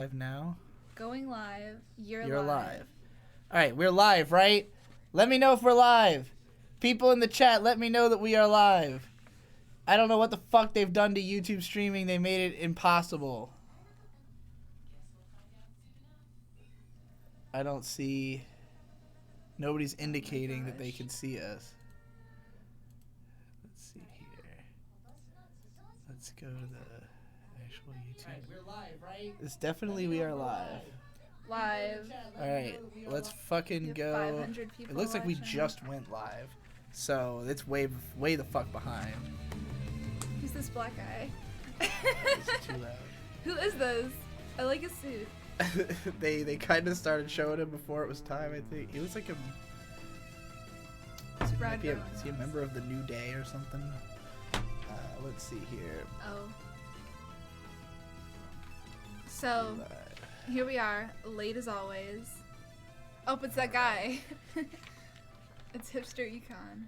Live now. Going live. You're live. live. All right, we're live, right? Let me know if we're live. People in the chat, let me know that we are live. I don't know what the fuck they've done to YouTube streaming. They made it impossible. I don't see... Nobody's indicating that they can see us. Let's see here. Let's go to the actual YouTube. Right, we're live, right? It's definitely we are live. Live. All right, let's fucking go. 500 people It looks like we watching. just went live, so it's way the fuck behind. Who's this black guy? It's too loud. Who is this? I like his suit. they kind of started showing him before it was time. I think he was like It's Brad is he a member of the New Day or something? Let's see here. Oh. So, here we are, late as always. Oh, it's that guy. It's hipster econ.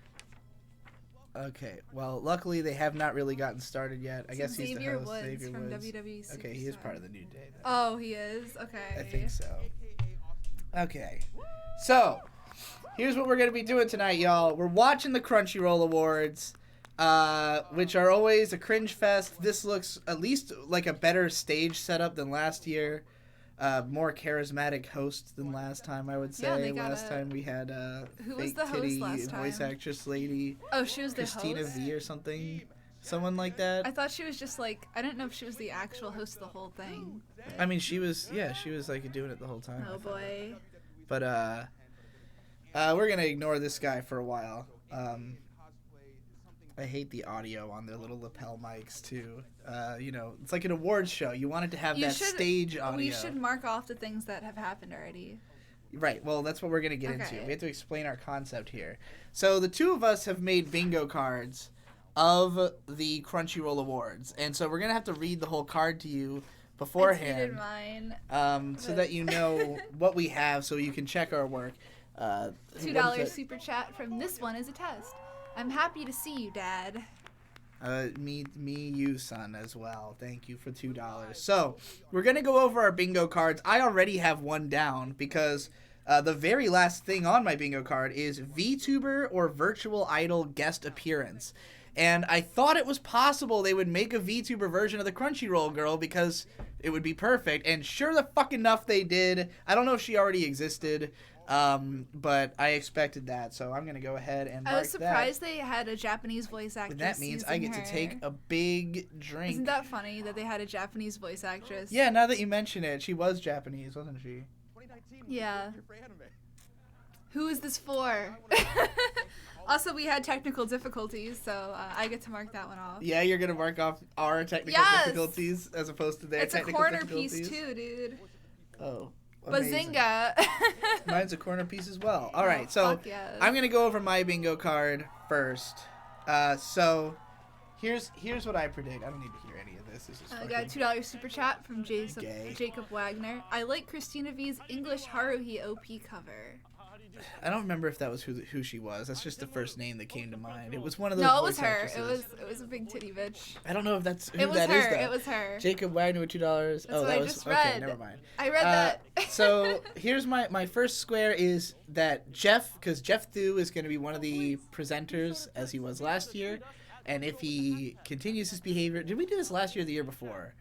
Okay, well, luckily they have not really gotten started yet. I guess he's Xavier the host. Woods Xavier from Woods. WWE Superstar. Okay, he is part of the New Day. Then. Oh, he is? Okay. I think so. Okay, so here's what we're gonna be doing tonight, y'all. We're watching the Crunchyroll Awards, which are always a cringe fest. This looks at least like a better stage setup than last year. More charismatic host than last time, I would say. Yeah, they got last time we had who fake was the host titty last time? voice actress lady. Oh, she was the Christina host? V or something. Someone like that. I thought she was just like, I didn't know if she was the actual host of the whole thing. I mean, she was like doing it the whole time. Oh boy. But we're gonna ignore this guy for a while. I hate the audio on their little lapel mics too. It's like an awards show. You wanted to have stage audio. We should mark off the things that have happened already. Right. Well, that's what we're gonna get into. Okay. We have to explain our concept here. So the two of us have made bingo cards of the Crunchyroll Awards, and so we're gonna have to read the whole card to you beforehand, mine, so that you know what we have, so you can check our work. $2 super chat from this one is a test. I'm happy to see you, Dad. Me, you, son, as well. Thank you for $2. So we're gonna go over our bingo cards. I already have one down because the very last thing on my bingo card is VTuber or virtual idol guest appearance. And I thought it was possible they would make a VTuber version of the Crunchyroll girl because it would be perfect. And sure the fuck enough they did. I don't know if she already existed, but I expected that. So I'm going to go ahead and mark I was surprised that. they had a Japanese voice actress. And that means I get to take a big drink. Isn't that funny that they had a Japanese voice actress? Yeah, now that you mention it, she was Japanese, wasn't she? Yeah. Who is this for? Also, we had technical difficulties, so I get to mark that one off. Yeah, you're going to mark off our technical difficulties as opposed to their technical difficulties? It's a corner piece, too, dude. Oh, amazing. Bazinga! Mine's a corner piece as well. All right, so yes. I'm going to go over my bingo card first. So here's what I predict. I don't need to hear any of this. This is I got a $2 super chat from Gay. Jacob Wagner. I like Christina V's English Haruhi OP cover. I don't remember if that was who she was. That's just the first name that came to mind. It was one of those. No, it was voice her. actresses. It was a big titty bitch. I don't know if that's who It was that her. is, though. It was her. Jacob Wagner with $2. That's what I just read. Okay, never mind. I read that. So here's my first square is that Jeff, because Jeff Thu is going to be one of the presenters as he was last year, and if he continues his behavior, did we do this last year or the year before?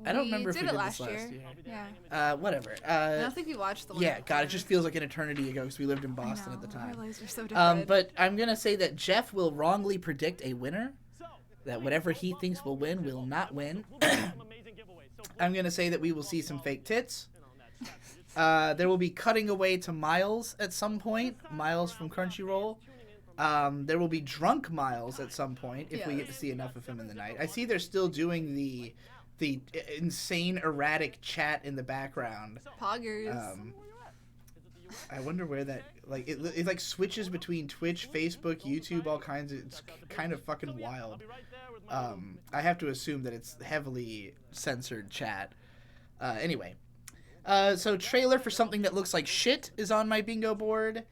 I don't remember if we did this last year. Yeah. Whatever. I don't think we watched the one. Yeah, before. God, it just feels like an eternity ago because we lived in Boston at the time. Our lives are so different. But I'm gonna say that Jeff will wrongly predict a winner. That whatever he thinks will win will not win. I'm gonna say that we will see some fake tits. There will be cutting away to Miles at some point. Miles from Crunchyroll. There will be drunk Miles at some point if we get to see enough of him in the night. I see they're still doing the insane erratic chat in the background. Poggers. I wonder where that it like switches between Twitch, Facebook, YouTube, all kinds of. It's kind of fucking wild. I have to assume that it's heavily censored chat. Anyway, so trailer for something that looks like shit is on my bingo board.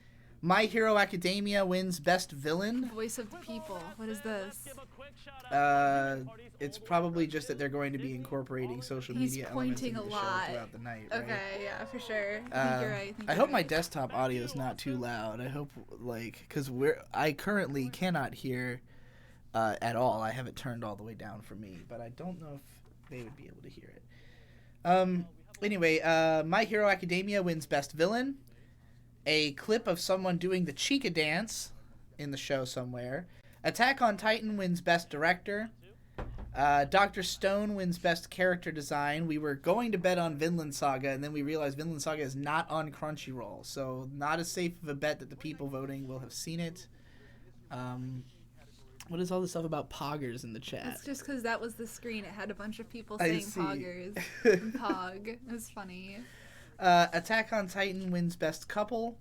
My Hero Academia wins Best Villain. Voice of the people. What is this? It's probably just that they're going to be incorporating social media elements into the show throughout the night, right? Okay, yeah, for sure. I think you're right. I hope my desktop audio is not too loud. I hope, because I currently cannot hear at all. I have it turned all the way down for me, but I don't know if they would be able to hear it. Anyway, My Hero Academia wins Best Villain. A clip of someone doing the Chica dance in the show somewhere. Attack on Titan wins Best Director. Dr. Stone wins Best Character Design. We were going to bet on Vinland Saga, and then we realized Vinland Saga is not on Crunchyroll, so not as safe of a bet that the people voting will have seen it. What is all this stuff about poggers in the chat? It's just because that was the screen. It had a bunch of people saying poggers. And pog. It was funny. Attack on Titan wins Best Couple.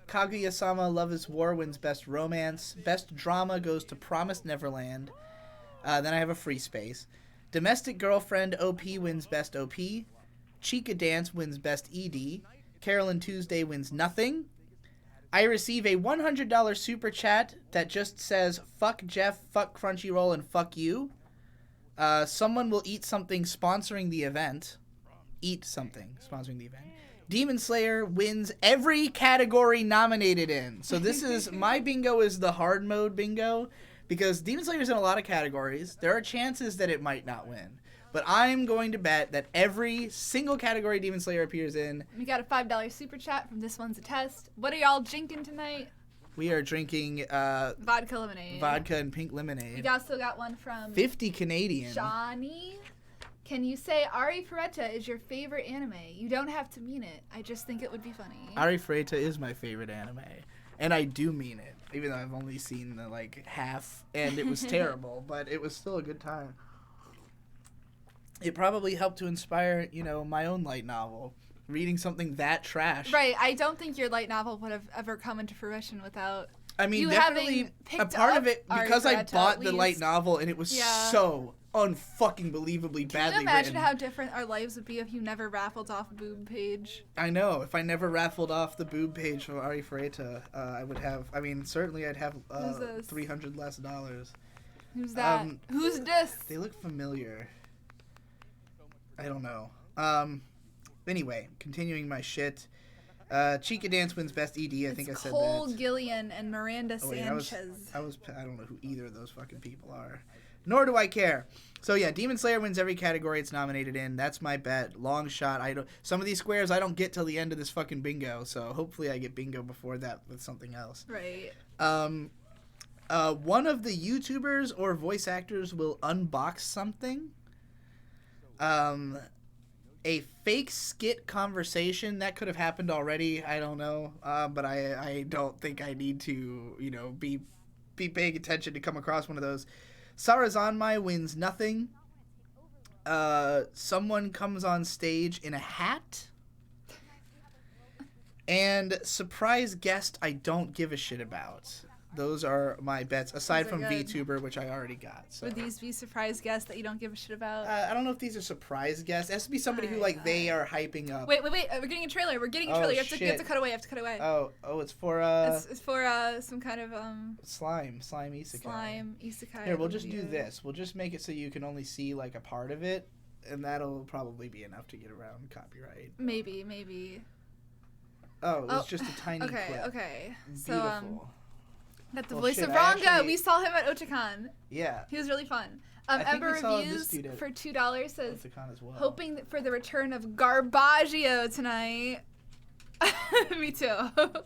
Kaguya-sama Love is War wins Best Romance. Best Drama goes to Promised Neverland. Then I have a free space. Domestic Girlfriend OP wins Best OP. Chica Dance wins Best ED. Carolyn Tuesday wins Nothing. I receive a $100 super chat that just says, fuck Jeff, fuck Crunchyroll, and fuck you. Someone will eat something sponsoring the event. Eat something sponsoring the event. Demon Slayer wins every category nominated in. So this is, my bingo is the hard mode bingo, because Demon Slayer's in a lot of categories. There are chances that it might not win. But I'm going to bet that every single category Demon Slayer appears in. We got a $5 super chat from This One's a Test. What are y'all drinking tonight? We are drinking vodka lemonade. Vodka and pink lemonade. We also got one from 50 Canadian. Johnny. Can you say Ari Feretta is your favorite anime? You don't have to mean it. I just think it would be funny. Ari Feretta is my favorite anime. And I do mean it. Even though I've only seen the half and it was terrible. But it was still a good time. It probably helped to inspire, my own light novel. Reading something that trash. Right. I don't think your light novel would have ever come into fruition without you definitely a part of it, because I bought the light novel and it was so unfucking believably badly Can you imagine written. how different our lives would be if you never raffled off Boob Page? I know. If I never raffled off the Boob Page from Ari Feretta, I would have, certainly I'd have $300 less. Who's that? Who's this? They look familiar. I don't know. Anyway, continuing my shit. Chica Dance wins Best ED. I think I said Cole that. Gillian and Miranda Sanchez. I don't know who either of those fucking people are. Nor do I care. So yeah, Demon Slayer wins every category it's nominated in. That's my bet. Long shot. Some of these squares I don't get till the end of this fucking bingo. So hopefully I get bingo before that with something else. Right. One of the YouTubers or voice actors will unbox something. A fake skit conversation that could have happened already. I don't know. But I don't think I need to, be paying attention to come across one of those. Sarazanmai wins Nothing. Someone comes on stage in a hat. And surprise guest I don't give a shit about. Those are my bets, aside from VTuber, which I already got. So. Would these be surprise guests that you don't give a shit about? I don't know if these are surprise guests. It has to be somebody who they are hyping up. Wait. We're getting a trailer. You have to cut away. Oh, it's for It's for some kind of slime isekai. Slime isekai. Here, we'll just do this. We'll just make it so you can only see a part of it, and that'll probably be enough to get around copyright. Maybe. Oh, it's just a tiny clip. Okay. Beautiful. So got the voice of Ranga. We saw him at Otakon. Yeah. He was really fun. Ember Reviews for $2 says, well. Hoping for the return of Garbaggio tonight. Me too. All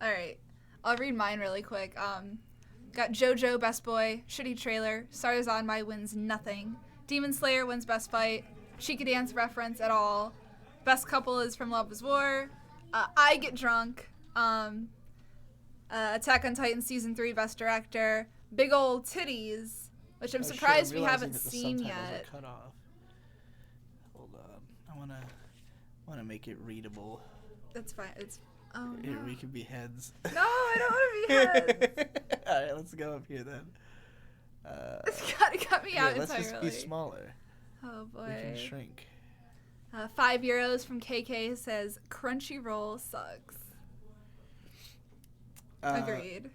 right. I'll read mine really quick. Got JoJo, Best Boy, Shitty Trailer, Sarazanmai wins Nothing, Demon Slayer wins Best Fight, Chica Dance reference at all, Best Couple is from Love is War, I Get Drunk, Attack on Titan Season 3 Best Director, Big Ol' Titties, which I'm surprised we haven't seen yet. Cut off. Hold on. I wanna make it readable. That's fine. Here, we can be heads. No, I don't want to be heads. Alright, let's go up here then. It's gotta cut me out entirely. Let's just be smaller. Oh boy. We can shrink. €5 from KK says Crunchyroll sucks. Agreed.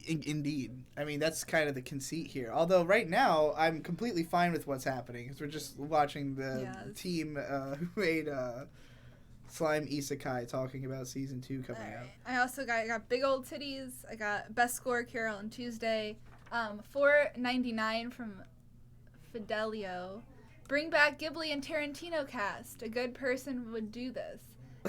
Indeed. I mean, that's kind of the conceit here. Although right now, I'm completely fine with what's happening because we're just watching the team who made Slime Isekai talking about season 2 coming out. I also got big old titties. I got best score Carol on Tuesday. $4.99 from Fidelio. Bring back Ghibli and Tarantino cast. A good person would do this.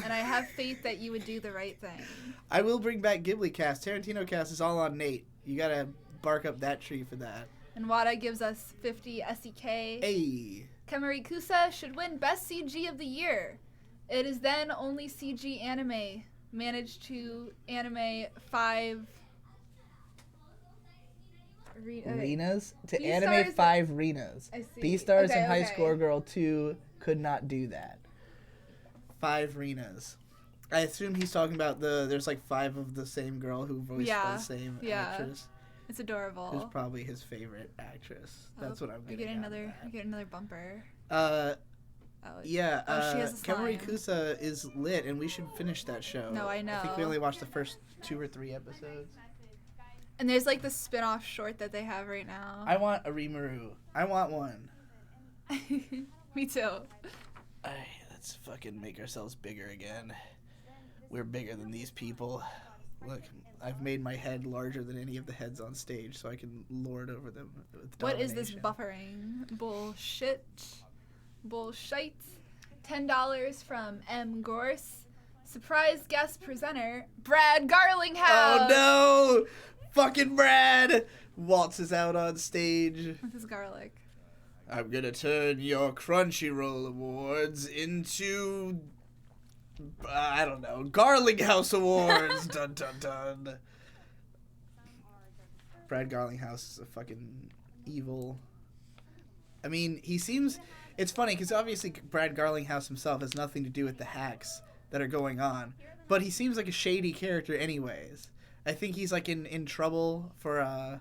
And I have faith that you would do the right thing. I will bring back Ghibli cast. Tarantino cast is all on Nate. You gotta bark up that tree for that. And Wada gives us 50 SEK. Hey. Kamarikusa should win Best CG of the Year. It is then only CG anime managed to anime 5... Renas? To B-stars animate 5 Renas. I see. B-Stars Okay, and High okay. Score Girl 2 could not do that. 5 Renas. I assume he's talking about there's like 5 of the same girl who voiced the same actress. It's adorable. Who's probably his favorite actress. That's what I'm getting You get another bumper. She has a Kemari Kusa is lit, and we should finish that show. No, I know. I think we only watched the first 2 or 3 episodes. And there's like the spin-off short that they have right now. I want a Rimuru. I want one. Me too. Let's fucking make ourselves bigger again. We're bigger than these people. Look, I've made my head larger than any of the heads on stage, so I can lord over them with What is this domination. buffering? Bullshit. $10 from M. Gorse. Surprise guest presenter, Brad Garlinghouse. Oh no! Fucking Brad! Waltzes out on stage. With his garlic. I'm gonna turn your Crunchyroll awards into, I don't know, Garlinghouse awards. Dun dun dun. Brad Garlinghouse is a fucking evil. I mean, he seems. It's funny because obviously Brad Garlinghouse himself has nothing to do with the hacks that are going on, but he seems like a shady character anyways. I think he's like in trouble for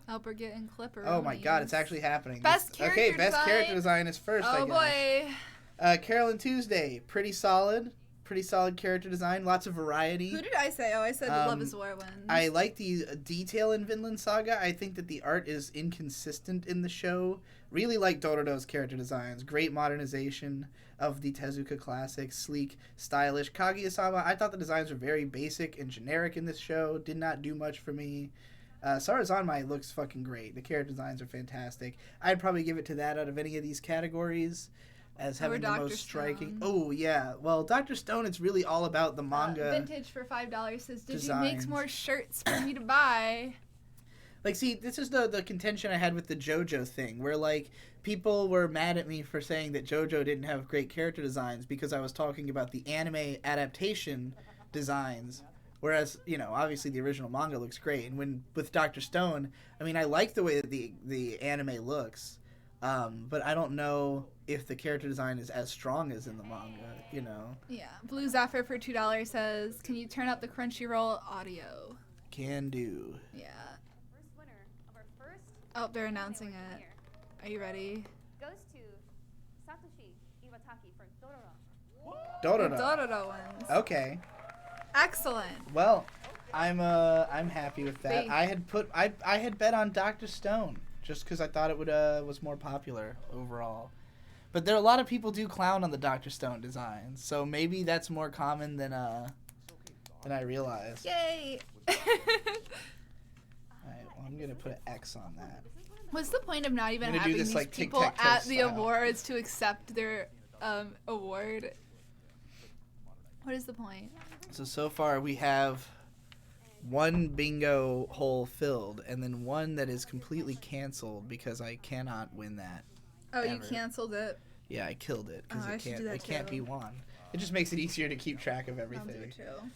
Albergit and Clipper. Oh my god, it's actually happening. Best character design. Character design is first, I guess. Boy. Carolyn Tuesday, pretty solid character design, lots of variety. Who did I say? Oh, I said Love is War ones. I like the detail in Vinland Saga. I think that the art is inconsistent in the show. Really like Dororo's character designs. Great modernization of the Tezuka classic, sleek, stylish. Kaguya-sama, I thought the designs were very basic and generic in this show. Did not do much for me. Sarazanmai looks fucking great. The character designs are fantastic. I'd probably give it to that out of any of these categories as having the most striking. Oh, yeah. Well, Dr. Stone, it's really all about the manga. Vintage for $5 says, did designs. you make more shirts for me to buy? Like, see, this is the contention I had with the JoJo thing, where, like, people were mad at me for saying that JoJo didn't have great character designs because I was talking about the anime adaptation designs, whereas, you know, obviously the original manga looks great. And with Dr. Stone, I mean, I like the way that the anime looks, but I don't know if the character design is as strong as in the manga, you know? Yeah. Blue Zephyr for $2 says, can you turn up the Crunchyroll audio? Can do. Yeah. Oh, they're announcing it. Are you ready? Goes to Satoshi Iwataki for Dororo. Dororo. Dororo ones. Okay. Excellent. Well, I'm happy with that. Wait. I had bet on Dr. Stone just because I thought it would was more popular overall. But there are a lot of people do clown on the Dr. Stone designs, so maybe that's more common than I realized. Yay! Alright, well, I'm gonna put an X on that. What's the point of not even I'm gonna having do this, these like, people tic-tac-toe at the style. awards to accept their award? What is the point? So far we have one bingo hole filled, and then one that is completely canceled because I cannot win that. Oh, you Ever. canceled it. Yeah, I killed it because Oh, I should do that it can't too. be won. It just makes it easier to keep track of I'll do everything. it too.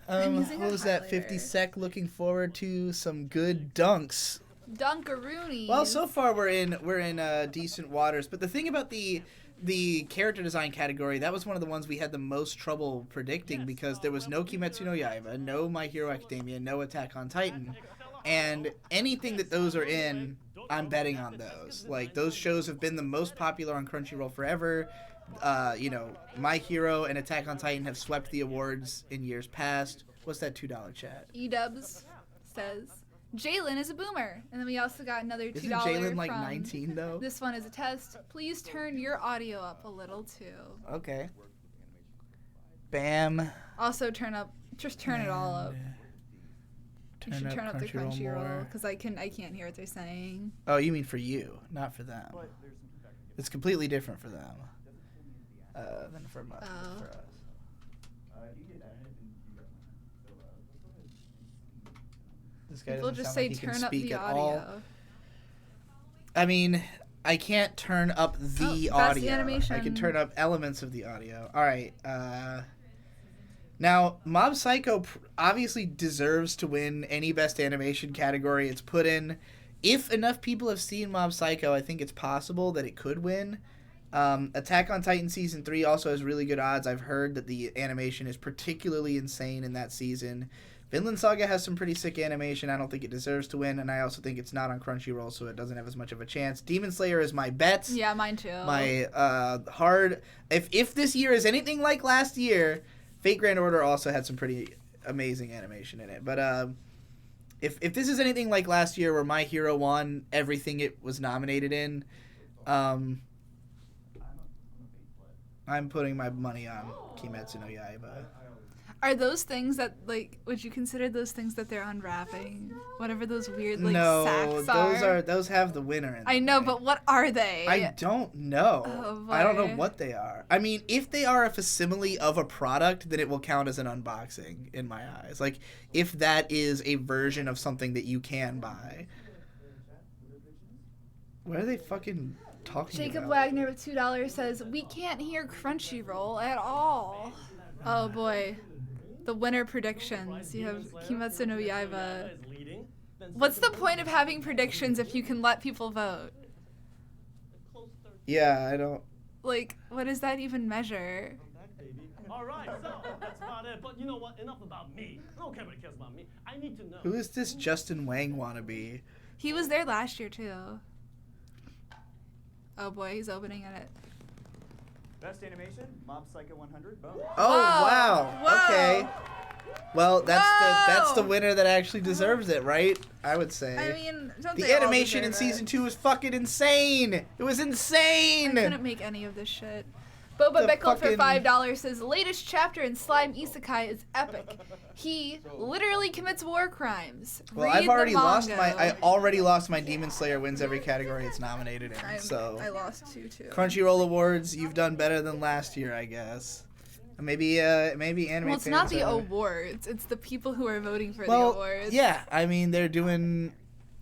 I'm using What a was that? 50 highlighter. sec. Looking forward to some good dunks. Dunkaroonies. Well, so far we're in decent waters. But the thing about the character design category, that was one of the ones we had the most trouble predicting because there was no Kimetsu no Yaiba, no My Hero Academia, no Attack on Titan. And anything that those are in, I'm betting on those. Like, those shows have been the most popular on Crunchyroll forever. My Hero and Attack on Titan have swept the awards in years past. What's that $2 chat? E-dubs says, Jalen is a boomer. And then we also got another $2 Isn't Jalen like from 19 though? This one is a test. Please turn your audio up a little too. Okay. Bam. Also turn it all up. You should turn up the Crunchyroll because I can't hear what they're saying. Oh, you mean for you, not for them. It's completely different for them than for us. This guy People doesn't just sound say like he can turn up speak the at audio. all. I mean, I can't turn up the that's audio. the animation. I can turn up elements of the audio. All right. Now, Mob Psycho obviously deserves to win any Best Animation category it's put in. If enough people have seen Mob Psycho, I think it's possible that it could win. Attack on Titan Season 3 also has really good odds. I've heard that the animation is particularly insane in that season. Vinland Saga has some pretty sick animation. I don't think it deserves to win, and I also think it's not on Crunchyroll, so it doesn't have as much of a chance. Demon Slayer is my bet. Yeah, mine too. My hard... If this year is anything like last year... Fate Grand Order also had some pretty amazing animation in it. But if this is anything like last year where My Hero won everything it was nominated in, I'm putting my money on Kimetsu no Yaiba. Are those things that, like, would you consider those things that they're unwrapping? Whatever those weird, like, sacks those have the winner in them. I know, but what are they? I don't know. Oh, I don't know boy. what they are. I mean, if they are a facsimile of a product, then it will count as an unboxing in my eyes. Like, if that is a version of something that you can buy. What are they fucking talking Jacob about? Wagner with $2 says, we can't hear Crunchyroll at all. Oh, boy. The winner predictions. You have Kimetsu no Yaiba. What's the point of having predictions if you can let people vote? Yeah, I don't... Like, what does that even measure? All right, so that's about it. But you know what? Enough about me. I don't care what it cares about me. I need to know. Who is this Justin Wang wannabe? He was there last year, too. Oh, boy, he's opening it. Best animation, Mob Psycho 100. Boom. Oh, Whoa. wow. Whoa. Okay. Well, that's the Whoa. winner that actually deserves it, right? I would say. I mean, don't the they all animation in deserve it? season 2 was fucking insane. It was I insane. couldn't make any of this shit. Boba The Bickle for fucking- $5 says, latest chapter in Slime Isekai is epic. He literally commits war crimes. Well, Read I've already the lost manga. I already lost my Demon Slayer wins every category it's nominated in. I So lost two too. Crunchyroll Awards, you've done better than last year, I guess. Maybe anime Well, it's fans not the are- awards. It's the people who are voting for the Well, awards. yeah, I mean they're doing.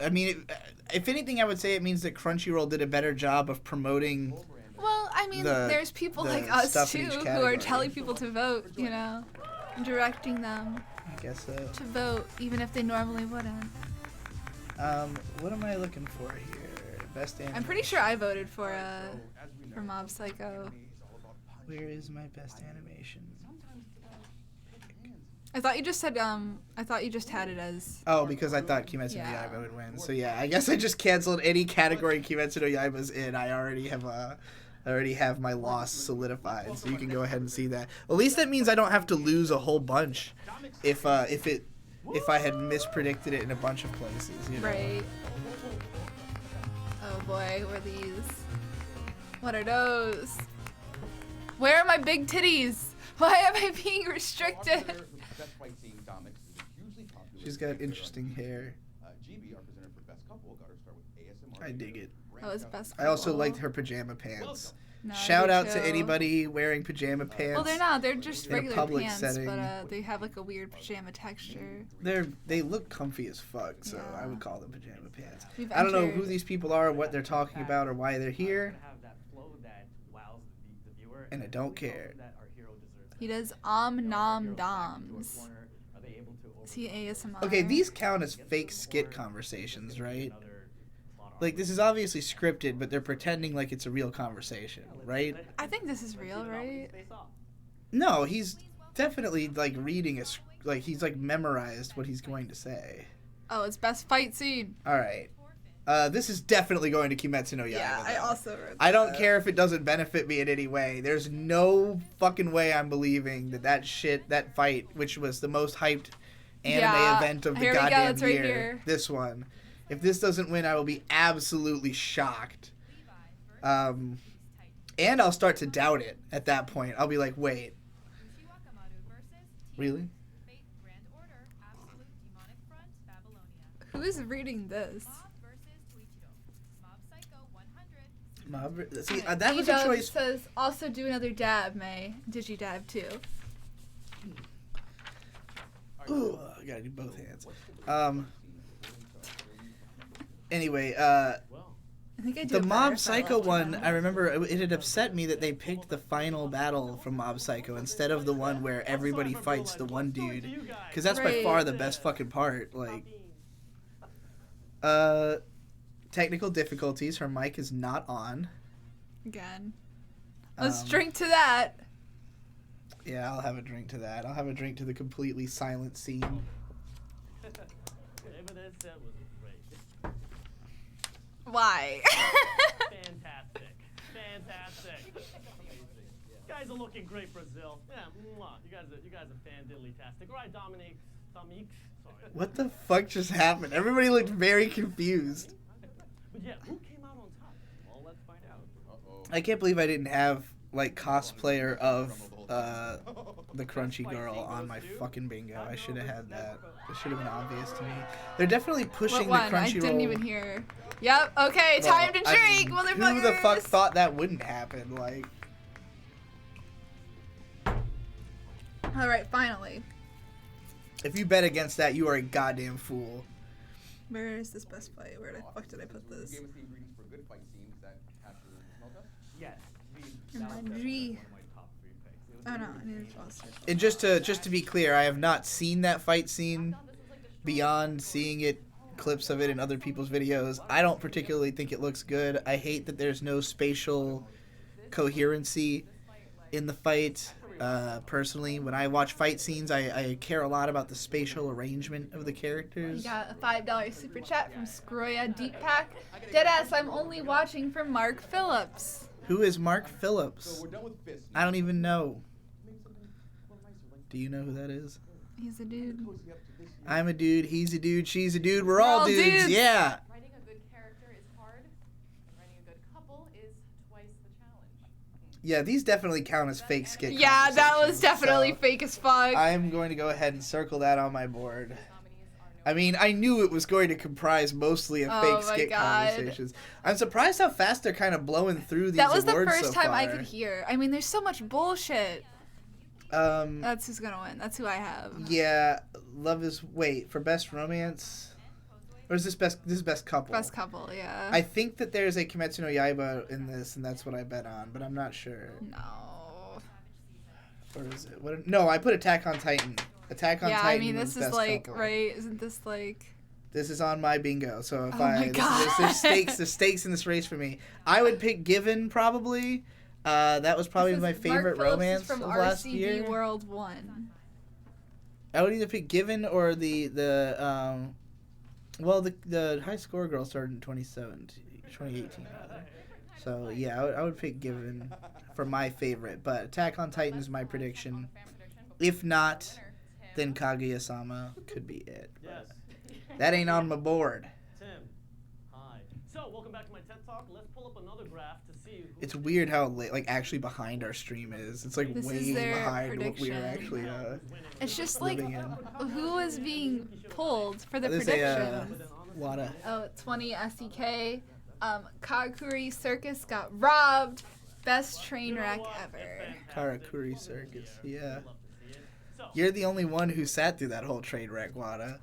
I mean, if anything, I would say it means that Crunchyroll did a better job of promoting. Well, I mean, there's people the like us stuff in too each who are category. telling people to vote. You know, directing them I guess so. to vote even if they normally wouldn't. What am I looking for here? Best anime. I'm pretty sure I voted for Mob Psycho. Where is my best animation? I thought you just said I thought you just had it as Oh, because I thought Kimetsu no Yeah. Yaiba would win. So yeah, I guess I just canceled any category Kimetsu no Yaiba's in. I already have my loss solidified. So you can go ahead and see that. At least that means I don't have to lose a whole bunch if I had mispredicted it in a bunch of places. You know? right. Oh boy, what are these? What are those? Where are my big titties? Why am I being restricted? She's got interesting hair. I dig it. That was best. I also couple. liked her pajama pants. No, I Shout do out to too. anybody wearing pajama pants. Well, they're not. They're just in a regular public pants, setting. but they have like a weird pajama texture. They look comfy as fuck, so Yeah. I would call them pajama pants. We've I don't know entered- who these people are, what they're talking about, or why they're here, and I don't care. He does nom doms. Is he ASMR? Okay, these count as fake skit conversations, right? Like, this is obviously scripted, but they're pretending like it's a real conversation, right? I think this is real, right? No, he's definitely, like, reading like, he's, like, memorized what he's going to say. Oh, it's best fight scene. All right. This is definitely going to Kimetsu no Yaiba. Yeah, I though. also wrote I don't that. care if it doesn't benefit me in any way. There's no fucking way I'm believing that fight, which was the most hyped anime Yeah, event of the here we go, goddamn it's right year. here. This one. If this doesn't win, I will be absolutely shocked. And I'll start to doubt it at that point. I'll be like, wait. Really? Who is reading this? See, that was a Ego choice. says also do another dab, May. Digidab too. Ooh, I gotta do both hands. Anyway, I think I do the it Mob better if I Psycho left one, hand. I remember it had upset me that they picked the final battle from Mob Psycho instead of the one where everybody fights the one dude. Because that's by Right. far the best fucking part. Like, technical difficulties. Her mic is not on. Again. Let's Um, drink to that. Yeah, I'll have a drink to that. I'll have a drink to the completely silent scene. Whatever that said was great. Why? Fantastic. Fantastic. Guys are looking great, Brazil. Yeah, mwah. You guys are fan-diddly-tastic. All right, Dominique. Sorry. What the fuck just happened? Everybody looked very confused. But yeah, who came out on top? Well, let's find out. I can't believe I didn't have, like, cosplayer of the Crunchy Girl on my fucking bingo. I should have had that. It should have been obvious to me. They're definitely pushing What the one? I Crunchyroll. didn't even hear. Yep. Okay. Well, Time to I drink, mean, motherfuckers. Who the fuck thought that wouldn't happen? Like, All right. Finally. if you bet against that, you are a goddamn fool. Where is this best fight? Where the fuck did I put this? Gave us the ingredients for a good fight scene. Is that after Smelta? Yes. Remind Oh no, I need to pause it. And just to be clear, I have not seen that fight scene beyond seeing it, clips of it in other people's videos. I don't particularly think it looks good. I hate that there's no spatial coherency in the fight. Personally, when I watch fight scenes, I care a lot about the spatial arrangement of the You characters. got a $5 super chat from Scroya Deep Pack. Deadass, I'm only watching for Mark Phillips. Who is Mark Phillips? So we're done with fists. I don't even know. Do you know who that is? He's a dude. I'm a dude, he's a dude, she's a dude, we're all dudes. dudes. Yeah. Writing a good character is hard, and writing a good couple is twice the challenge. Yeah, these definitely count as fake skit Yeah, that was conversations, definitely so fake as fuck. I'm going to go ahead and circle that on my board. Nominees are I mean, I knew it was going to comprise mostly of Oh fake my skit God. conversations. I'm surprised how fast they're kind of blowing through these That was the awards first so time I far. could hear. I mean, there's so much bullshit. Um, That's who's gonna win. That's who I have. yeah, Love is wait for best romance, or is this best? This is best couple. Best couple, yeah. I think that there's a Kimetsu no Yaiba in this, and that's what I bet on, but I'm not sure. No. Or is it? What? No, I put Attack on Titan. Attack on Yeah, Titan. I mean, was this is best like, couple. right? Isn't this like. This is on my bingo, so if Oh my God. there's stakes in this race for me. I would pick Given probably. That was probably This is my Mark favorite Phillips is romance from of last RCB year. World 1. I would either pick Given or the High Score Girl started in 2018 rather. So yeah, I would pick Given for my favorite, but Attack on Titan is my prediction. If not, then Kaguya-sama could be it. Yes. That ain't on my board. Tim. Hi. So, welcome back to my TED Talk. Let's pull up another graph to see who It's weird how like actually behind our stream is. It's like This way is their behind what we're prediction. actually It's just like, living in. who is being pulled for the There's predictions? a Wada. Oh, 20 SEK. Kagakuri Circus got robbed. Best train wreck ever. Karakuri Circus. Yeah. love to see it. So, You're the only one who sat through that whole train wreck, Wada.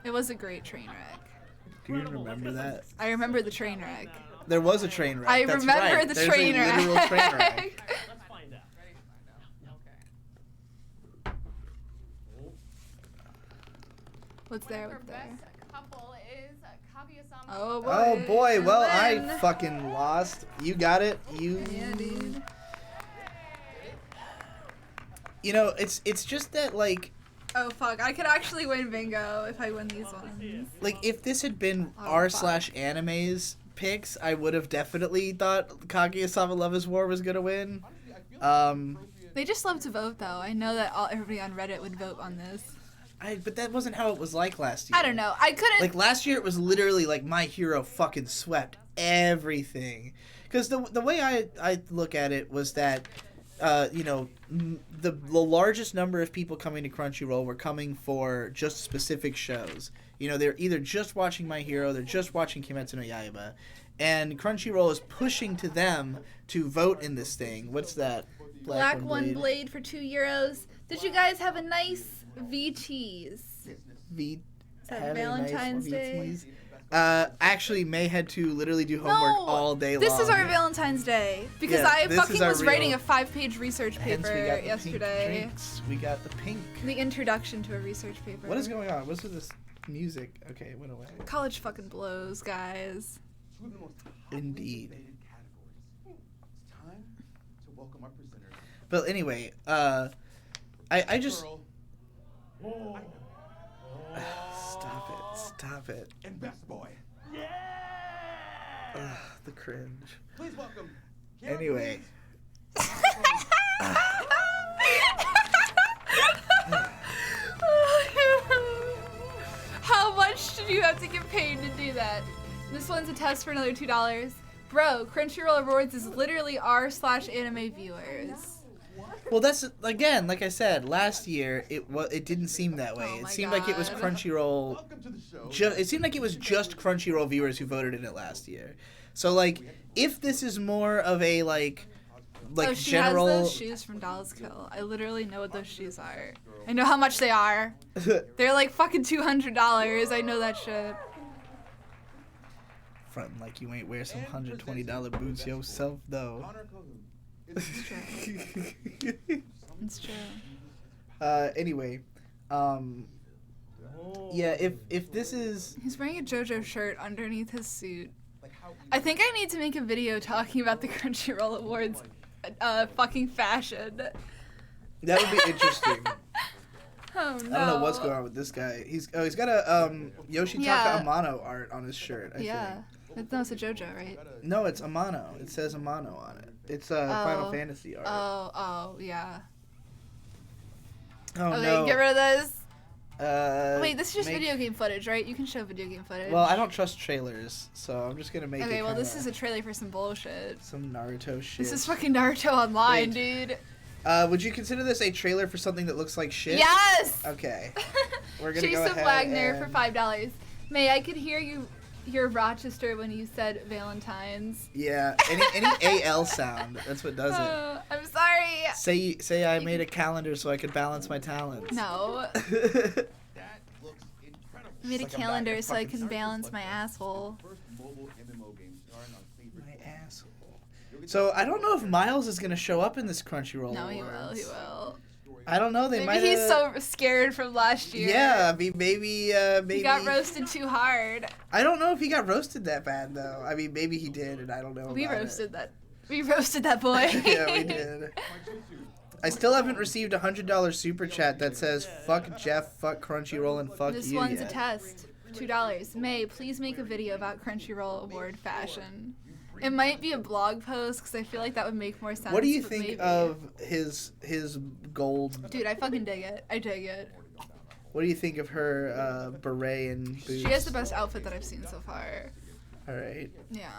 It was a great train wreck. Do you remember that? I remember the train wreck. There was a train wreck. I That's remember right. the There's train a wreck. literal train wreck. let's find out. What's there? For What's there? best couple is Kaguya-sama. Oh boy. Oh boy, well I Win. fucking lost. You got it. You Yeah, dude. You know, it's just that like Oh fuck! I could actually win bingo if I win these ones. Like, if this had been Oh, r/anime's picks, I would have definitely thought Kaguya-sama Love is War was gonna win. They just love to vote, though. I know that everybody on Reddit would vote on this. But that wasn't how it was like last year. I don't know. I couldn't. Like, last year it was literally like My Hero fucking swept everything. Because the way I look at it was that, you know, the largest number of people coming to Crunchyroll were coming for just specific shows. You know, they're either just watching My Hero, they're just watching Kimetsu no Yaiba, and Crunchyroll is pushing to them to vote in this thing. What's that? Black One Blade for €2. Did you guys have a nice VTs? Is that Valentine's Day? Actually, May had to literally do homework all day long. This is our Valentine's Day. Because Yeah, I this fucking is our was writing real- a 5-page research Hence, paper we got the yesterday. Pink drinks. We got the pink. The introduction to a research paper. What is going on? What's with this music? Okay, it went away. College fucking blows, guys. Two of the most Indeed. highly debated categories. It's time to welcome our presenters. But anyway, I just Girl stop it. and best boy. Yeah! Ugh, the cringe. Please welcome. Kiara Anyway. How much did you have to get paid to do that? This one's a test for another $2. Bro, Crunchyroll Awards is literally r/anime viewers. Well, that's again, like I said, last year it didn't seem that way. Oh It my seemed like it was God. Crunchyroll. Welcome to the show. It seemed like it was just Crunchyroll viewers who voted in it last year. So like, if this is more of a like Oh, she general. has those shoes from Dallas Kill. I literally know what those shoes are. I know how much they are. They're like fucking $200. I know that shit. Frontin' like you ain't wear some $120 boots yourself though. Honor Kohu. It's true. Anyway, yeah. If this is He's wearing a JoJo shirt underneath his suit. Like how I think I need to make a video talking about the Crunchyroll Awards fucking fashion. that would be interesting. Oh no. I don't know what's going on with this guy. He's got a Yoshitaka Yeah. Amano art on his shirt. I Yeah. think. No, it's a JoJo, right? No, it's Amano. It says Amano on it. It's Final Fantasy art. Oh, yeah. Oh Okay, no. get rid of this. Wait, this is just video game footage, right? You can show video game footage. Well, I don't trust trailers, so I'm just gonna make it. Okay, well, this kinda is a trailer for some bullshit. some Naruto shit. This is fucking Naruto Online, Wait. dude. Would you consider this a trailer for something that looks like shit? Yes! Okay. We're gonna go Jason ahead Wagner for and- $5. May I could hear your Rochester when you said Valentine's. Yeah. Any AL sound. That's what does it. I'm sorry. Say I made a calendar so I could balance my talents. No. that looks incredible. I made a Like I'm calendar back. so I Fucking can Naruto balance my Plus. asshole. First mobile MMO game starring our favorite My player. asshole. You'll get So to I don't know if Miles is gonna show up in this Crunchyroll No, he Awards. will. I don't know. They might. Maybe he's so scared from last year. Yeah, maybe. He got roasted too hard. I don't know if he got roasted that bad though. I mean, maybe he did, and I don't know. We about roasted that. We roasted that boy. Yeah, we did. I still haven't received a $100 super chat that says "fuck Jeff, fuck Crunchyroll, and fuck This you." one's yet. a test. $2. May, please make a video about Crunchyroll award fashion. It might be a blog post because I feel like that would make more sense. What do you but think maybe. of his gold? Dude, I fucking dig it. I dig it. What do you think of her beret and boots? She has the best outfit that I've seen so far. All right. Yeah.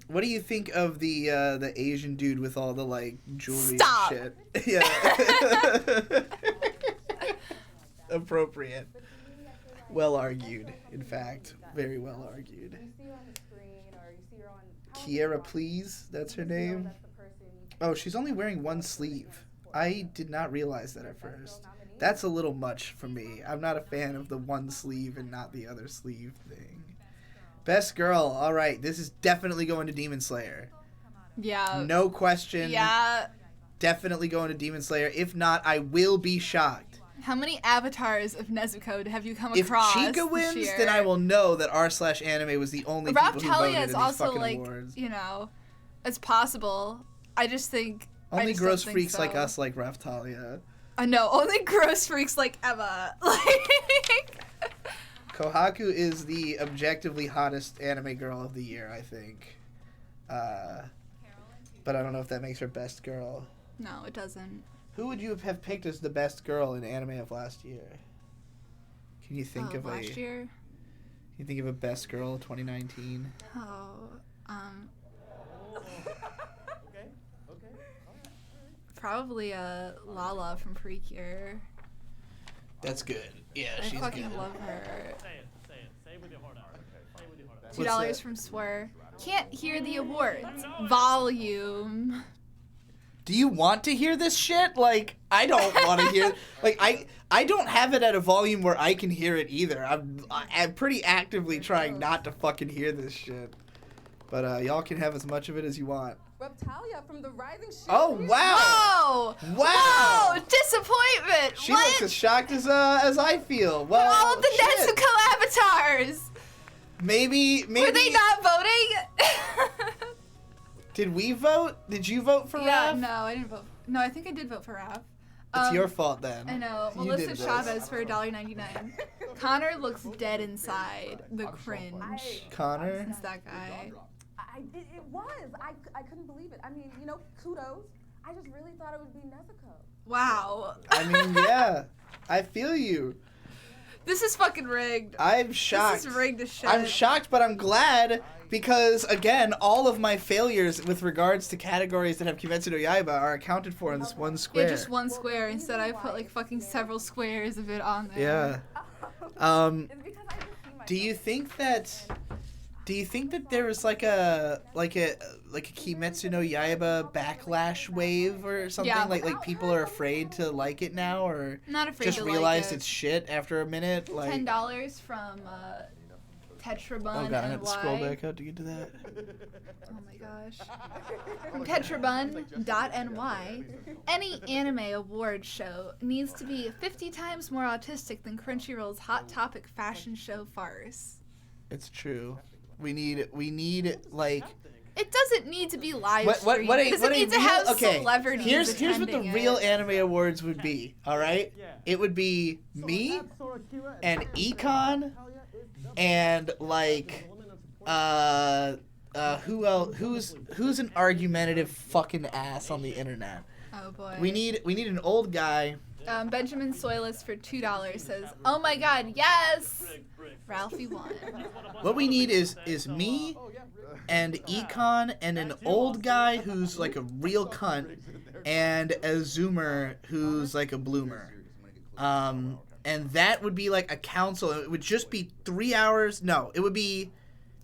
What do you think of the Asian dude with all the like jewelry Stop. and shit? Yeah. Appropriate. Well argued. In fact, very well argued. see her on the screen or you see her on Kiera, please. That's her name. that's the person Oh, she's only wearing one sleeve. I did not realize that at first. That's a little much for me. I'm not a fan of the one sleeve and not the other sleeve thing. Best girl. All right, this is definitely going to Demon Slayer. Yeah. No question. Yeah. Definitely going to Demon Slayer. If not, I will be shocked. How many avatars of Nezuko have you come If across? Chica this wins, year? then I will know that r/anime was the only people who voted Raptalia in is these also fucking like, awards. you know, it's possible. I just think I Only just gross don't think freaks like so. us like Raftalia. I know, only gross freaks like Emma. Like, Kohaku is the objectively hottest anime girl of the year, I think. But I don't know if that makes her best girl. no, it doesn't. Who would you have picked as the best girl in anime of last year? Can you think of last year? Can you think of a best girl 2019? Oh, Okay. probably Lala from Precure. That's good. Yeah, I she's fucking good. love her. Say it. Say it with your heart out. Say it with your heart out. What's $2 that? from Swear. Can't hear the awards. Volume. Do you want to hear this shit? Like, I don't want to hear. Like, I don't have it at a volume where I can hear it either. I'm pretty actively trying not to fucking hear this shit. But y'all can have as much of it as you want. Reptalia from the Rising Shield. Oh wow! Whoa! Wow! Whoa! Disappointment! She what? looks as shocked as I feel. Well, All of the shit. Nezuko avatars! Maybe. Were they not voting? Did we vote? Did you vote for Yeah, Raph? no, I didn't vote. No, I think I did vote for Raph. It's your fault then. I know. You Melissa did this. Chavez for $1.99. Connor looks dead inside. The cringe. Connor. It's that guy. It was. I couldn't believe it. I mean, kudos. I just really thought it would be Nezuko. Wow. I mean, yeah. I feel you. This is fucking rigged. I'm shocked. This is rigged as shit. I'm shocked, but I'm glad because, again, all of my failures with regards to categories that have Kimetsu no Yaiba are accounted for in this one square. Yeah, just one square. Instead, I put like fucking several squares of it on there. Yeah. It's because I just see myself. Do you think that there was like a Kimetsu no Yaiba backlash wave or something? Yeah. Like people are afraid to like it now, or Not afraid just to realized like it. it's shit after a minute? Like, $10 from Tetrabun oh god, I have NY. to scroll back up to get to that. Oh my gosh. From Tetrabun.ny. Any anime award show needs to be 50 times more autistic than Crunchyroll's Hot Topic fashion show farce. It's true. We need like. It doesn't need to be live What streamed. a, It doesn't what a need to real, have okay, celebrities here's what the attending real it. anime awards would be, alright? It would be me and Econ and like who else who's an argumentative fucking ass on the internet? Oh boy. We need an old guy. Benjamin Soilis for $2 says, "Oh my God, yes!" Ralphie won. What we need is me and Econ and an old guy who's like a real cunt and a Zoomer who's like a bloomer. And that would be like a council. It would just be 3 hours. No, it would be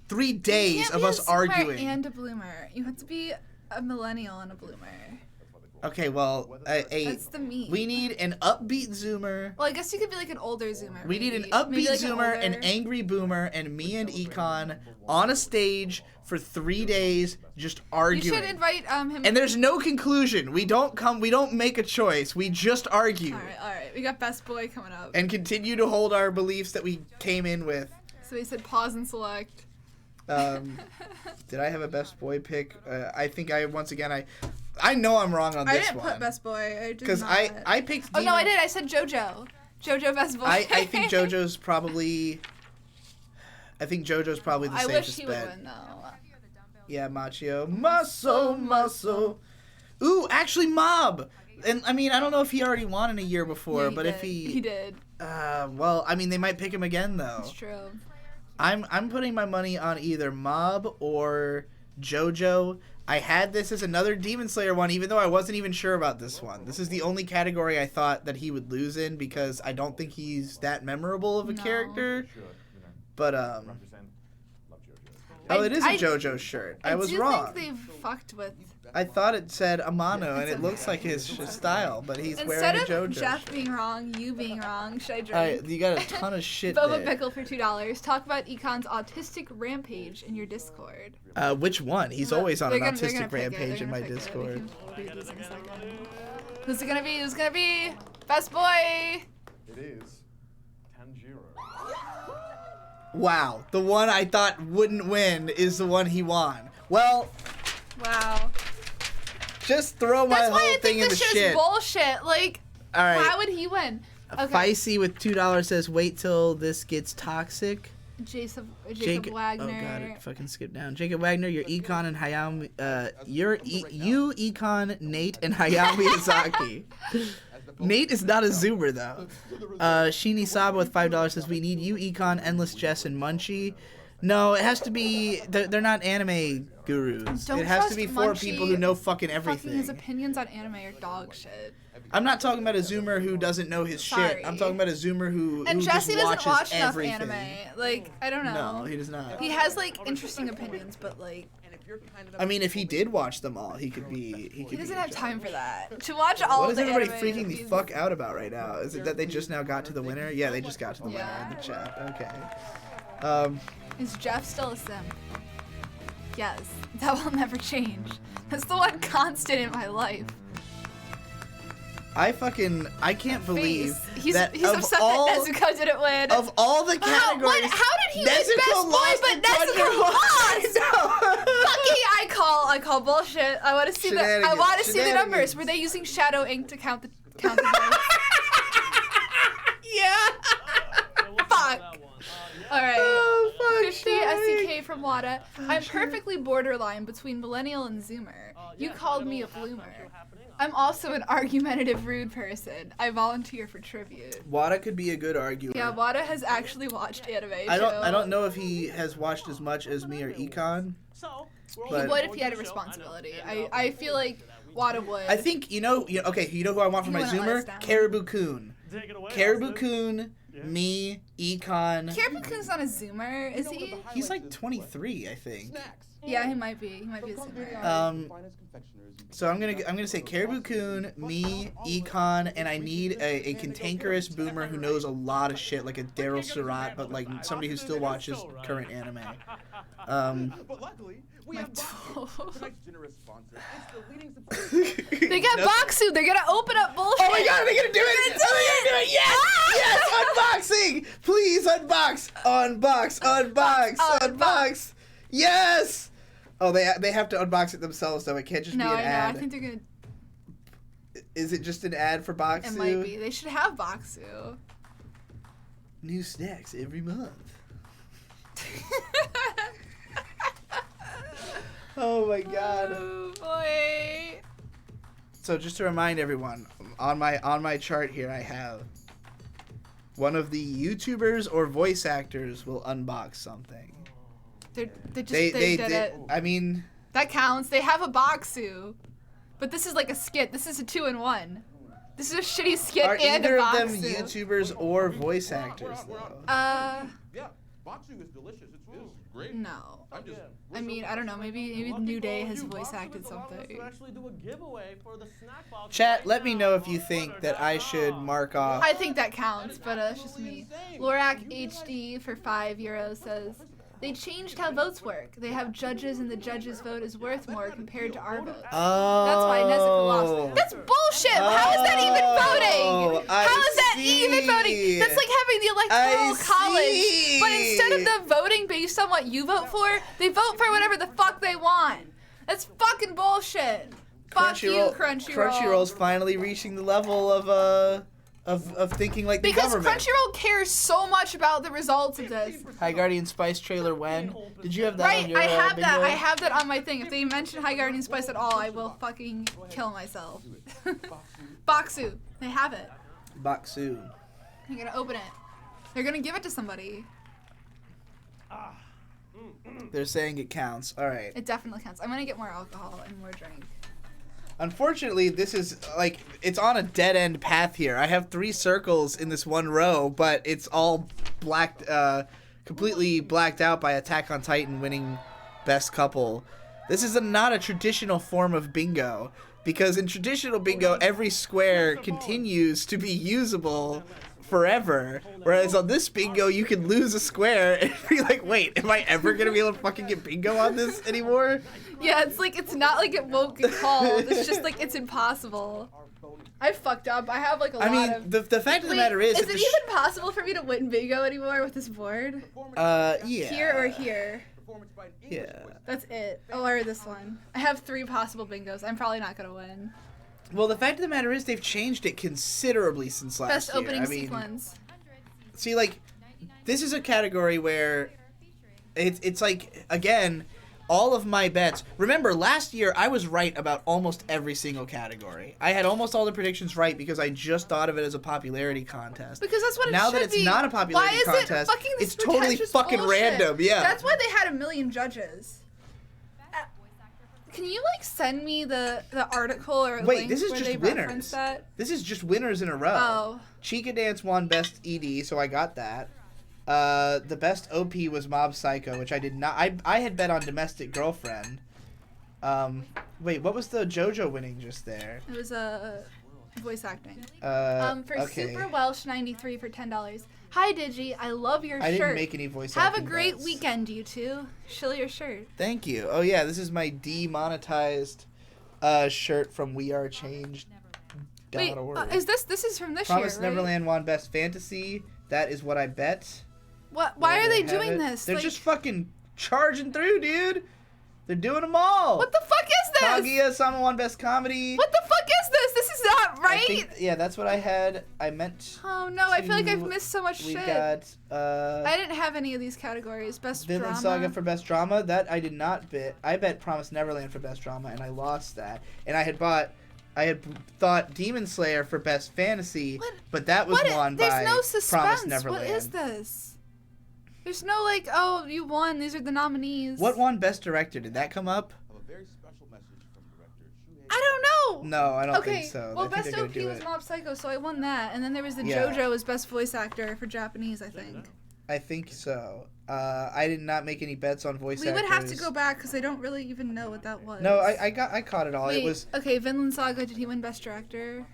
3 days of us arguing. And a bloomer. You have to be a millennial and a bloomer. Okay, well, That's the meme. we need an upbeat Zoomer. Well, I guess you could be like an older Zoomer. We need an maybe. upbeat Maybe like Zoomer, an older- angry boomer, and me and Econ on a stage for 3 days just You arguing. should invite him. And there's no conclusion. We don't make a choice. We just argue. All right. We got Best Boy coming up. And continue to hold our beliefs that we came in with. So he said pause and select. Did I have a best boy pick? I think I know I'm wrong on this I didn't one. put Best Boy. I did Because not. I picked Oh no, I Demon- did. I said JoJo. JoJo Best Boy. I think JoJo's probably the I wish safest he would bet. win though. Yeah, Machio. Muscle. Ooh, actually Mob. And I mean, I don't know if he already won in a year before, Yeah, he but did. if he He did. well, I mean, they might pick him again though. It's true. I'm putting my money on either Mob or JoJo. I had this as another Demon Slayer one, even though I wasn't even sure about this one. This is the only category I thought that he would lose in because I don't think he's that memorable of a No. character. But Love oh, it is a I- JoJo shirt. I was do wrong. think they've fucked with. I thought it said Amano, and It's it looks like his style, but he's Instead wearing a of JoJo. Jeff being wrong, you being wrong, should I drink? Alright, you got a ton of shit Boba there. Pickle for $2. Talk about Econ's autistic rampage in your Discord. Which one? He's always on an They're autistic gonna pick it. rampage They're in my gonna pick it. Discord. We can read these in a second. Who's it gonna be? Who's it gonna be? Best boy! It is Tanjiro. Wow, the one I thought wouldn't win is the one he won. Well, Wow. just throw my That's why whole I thing think in the this show's shit. bullshit. Like, All right. How would he win? Okay. Feisty with $2 says, "Wait till this gets toxic." Jacob Jacob Wagner. Oh god, it fucking skipped down. Jacob Wagner, your Econ and Hayao. You Econ, Nate, and Hayao Miyazaki. Nate is not a Zoomer though. Sheeny Saba with $5 says, "We need you Econ, Endless Jess, and Munchie." No, it has to be. They're not anime gurus. Don't it has to trust be for Munchie. people who know fucking everything. Fucking his opinions on anime are dog shit. I'm not talking about a Zoomer who doesn't know his shit. Sorry. I'm talking about a Zoomer who And just Jesse doesn't watches watch everything. enough anime. Like, I don't know. No, he does not. He has like interesting opinions, but like I mean, if he did watch them all, he could be. he doesn't have time for that. To watch all What of is the everybody anime freaking the he's- fuck out about right now? Is it that they just now got to the winner? Yeah, they just got to the winner Yeah. in the chat. Okay. Is Jeff still a sim? Yes, that will never change. That's the one constant in my life. I can't believe He's that he's of upset all that Nezuko didn't win. of all the How categories, did he win Best Nezuko Boy, lost but to Nezuko Crunchyroll. lost? Fucking, I call bullshit. I want to see the numbers. Were they using Shadow Ink to count the votes? Yeah. Fuck. All right. Oh, fuck, 50 Shaggy. SEK from Wada. I'm perfectly borderline between millennial and Zoomer. You called me a bloomer. I'm also an argumentative, rude person. I volunteer for tribute. Wada could be a good arguer. Yeah, Wada has actually watched anime. I don't know if he has watched as much as me or Econ. He But- would if he had a responsibility. I feel like Wada would. I think you know who I want for You my wanna let Zoomer? us down? Caribou Coon. Take it away, Caribou Austin. Coon, me, Econ. Caribou-kun's not a Zoomer, is he? He's like 23, I think. Yeah, he might be. He might be a Zoomer. So I'm gonna say Caribou Coon, me, Econ, and I need a cantankerous boomer who knows a lot of shit, like a Daryl Surratt, but like somebody who still watches current anime. But luckily, we My have toe. Boxu, tonight's generous sponsor. It's the leading supplier. They got Boxu. They're gonna open up bullshit. Oh my god, are they gonna do it? Are they gonna do it? Yes! Yes! Unboxing! Please unbox! Unbox! Unbox! Yes! Oh, they have to unbox it themselves though. It can't just No, be I an know. ad. I think they're gonna. Is it just an ad for Boxu? It might be. They should have Boxu. New snacks every month. Oh my god. Oh boy. So just to remind everyone, on my chart here I have one of the YouTubers or voice actors will unbox something. They just They did it. I mean, That counts. They have a Boxu, but this is like a skit. This is a 2-in-1. This is a shitty skit are and either a of them Boxu. YouTubers or voice actors though? Yeah, Boxu is delicious. It's great. No. I'm just. I mean, I don't know. Maybe New Day has voice acted something. Chat, let me know if you think that I should mark off. I think that counts, but that's just me. Lorak HD for €5 says, they changed how votes work. They have judges and the judges' vote is worth more compared to our votes. Oh. That's why Nezuko lost. That's bullshit! How is that even voting? How is that even voting? That's like having the electoral college. But instead of them voting based on what you vote for, they vote for whatever the fuck they want. That's fucking bullshit. Fuck you, Crunchyroll. Crunchyroll's finally reaching the level of thinking like the Because government. Crunchyroll cares so much about the results of this. High Guardian Spice trailer when? Did you have that on Right, your I have that. bingo? I have that on my thing. If they mention High Guardian Spice at all, I will fucking kill myself. Boxu. They have it. Boxu. They're gonna open it. They're gonna give it to somebody. They're saying it counts. All right. It definitely counts. I'm gonna get more alcohol and more drink. Unfortunately, this is like it's on a dead end path here. I have 3 circles in this one row, but it's all completely blacked out by Attack on Titan winning best couple. This is not a traditional form of bingo because in traditional bingo, every square continues to be usable forever. Whereas on this bingo, you can lose a square and be like, wait, am I ever gonna be able to fucking get bingo on this anymore? Yeah, it's not like it won't get called. It's just like it's impossible. I fucked up. I have like a lot of. The fact of the Wait, matter is, it even possible for me to win bingo anymore with this board? yeah. Here or here? Yeah. That's it. Oh, or this one. I have 3 possible bingos. I'm probably not gonna win. Well, the fact of the matter is they've changed it considerably since last Best year. opening I mean, sequence. see, like, this is a category where it's like, again, all of my bets. Remember, last year I was right about almost every single category. I had almost all the predictions right because I just thought of it as a popularity contest. Because that's what it Now should that it's be. not a popularity Why is contest, it fucking this it's totally pretentious fucking bullshit? random. Yeah. That's why they had a million judges. Can you like send me the article or Wait, link this is where just they winners. reference that? This is just winners in a row. Oh. Chica Dance won Best ED, so I got that. The best OP was Mob Psycho, which I did not. I had bet on Domestic Girlfriend. Wait, what was the JoJo winning just there? It was voice acting. For okay. Super Welsh 93 for $10. Hi Digi, I love your I shirt. didn't make any voice Have a acting great bets. weekend, you two. Show your shirt. Thank you. Oh yeah, this is my demonetized shirt from WeAreChanged.org. Wait, this is from this Promise year, right? Neverland won Best Fantasy. That is what I bet. What? Why are they Have doing it. this? They're Like, just fucking charging through, dude. They're doing them all. what the fuck is this? Kaguya-sama won Best Comedy. What the fuck is this? This is not I right. think, yeah, that's what I had. I meant. Oh no, I feel like I've to- missed so much We shit. got I didn't have any of these categories. Best Vinland drama. Saga for Best Drama. That I did not bet. I bet Promise Neverland for Best Drama, and I lost that. And I had thought Demon Slayer for Best Fantasy, What? but that was won There's by no suspense. Promise Neverland. What is this? There's no like, oh, you won. These are the nominees. What won Best Director? Did that come up? I have a very special message from director Shuhei. I don't know. No, I don't Okay, think so. well, I think Best they're gonna OP do was it. Mob Psycho, so I won that. And then there was the Yeah. JoJo as Best Voice Actor for Japanese, I think. I think so. I did not make any bets on voice We actors. would have to go back because I don't really even know what that was. No, I caught it all. Wait, It was okay, Vinland Saga, did he win Best Director?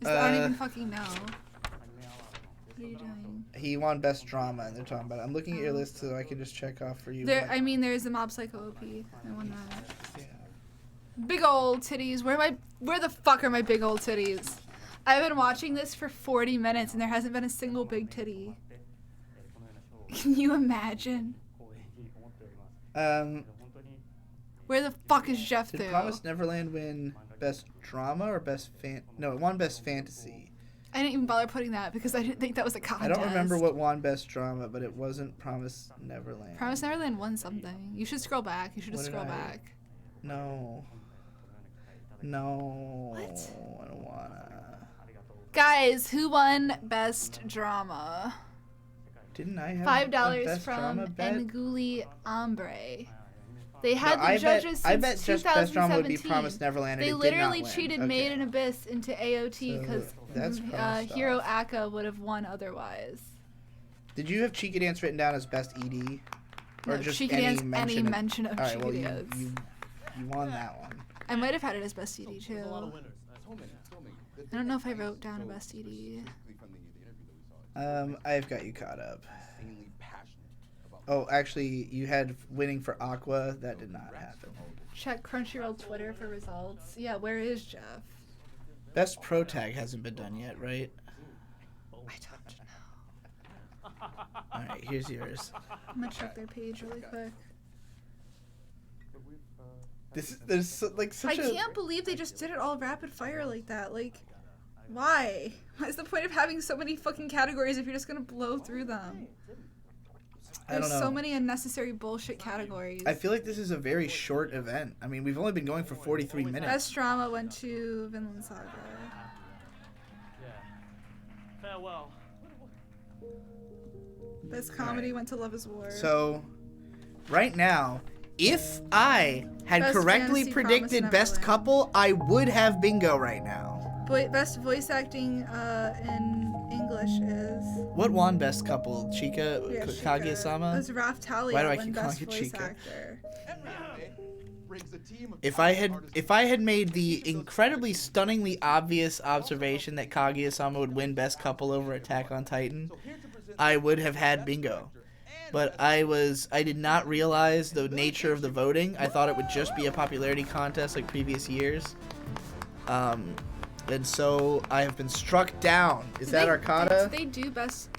I don't even fucking know. What are you doing? he won Best Drama, and they're talking about it. I'm looking at your list so I can just check off for you. There, what- I mean, there's the Mob Psycho OP. I won that. yeah. Big old titties. Where the fuck are my big old titties? I've been watching this for 40 minutes and there hasn't been a single big titty. Can you imagine? Where the fuck is Jeff Did Thu? Promise Neverland win Best Drama or Best No, it won Best Fantasy. I didn't even bother putting that because I didn't think that was a contest. I don't remember what won Best Drama, but it wasn't Promise Neverland. Promise Neverland won something. You should scroll back. You should just What did scroll I- back. No. No. What? I don't wanna. Guys, who won Best Drama? Didn't I have $5 a Best from Drama bet? Nguli Ombre. They had No, the I judges bet since just Best Drama would be 2017. Promise Neverland, and They it did literally not win. cheated Okay. Made in Abyss into AOT So because that's Promise Hiro stuff. Aka would have won otherwise. Did you have Chica Dance written down as Best ED? Or No, just Chica any Dance, mention any of... mention of All right, Chica well, Dance. you won that one. I might have had it as Best ED too. There's a lot of winners. I don't know if I wrote down a Best ED. Specifically from the interview that we saw. I've got you caught up. Insanely passionate about Oh, actually, you had winning for Aqua. That did not happen. Check Crunchyroll Twitter for results. Yeah, where is Jeff? Best Pro Tag hasn't been done yet, right? I don't know. All right, here's yours. I'm gonna check their page really quick. There's such I can't believe they just did it all rapid fire like that. Like, why? What's the point of having so many fucking categories if you're just gonna blow through them? I don't There's know. so many unnecessary bullshit categories. I feel like this is a very short event. I mean, we've only been going for 43 minutes. Best drama went to Vinland Saga. Yeah. Farewell. Best comedy went to Love Is War. So, right now, if I had Best correctly Fantasy predicted Promise Best Neverland. Couple, I would have bingo right now. Best voice acting in English is What won Best Couple? Chica? yeah, Kaguya-sama? It was Raph Talia Why do I won keep Best calling it Voice Chica? Actor. brings a team of If I talented had artists if I had made the incredibly stunningly obvious observation that Kaguya-sama would win Best Couple over Attack on Titan, here to present I would have had bingo. But I did not realize the nature of the voting. I thought it would just be a popularity contest like previous years. And so I have been struck down. Is that Arcata? They do best.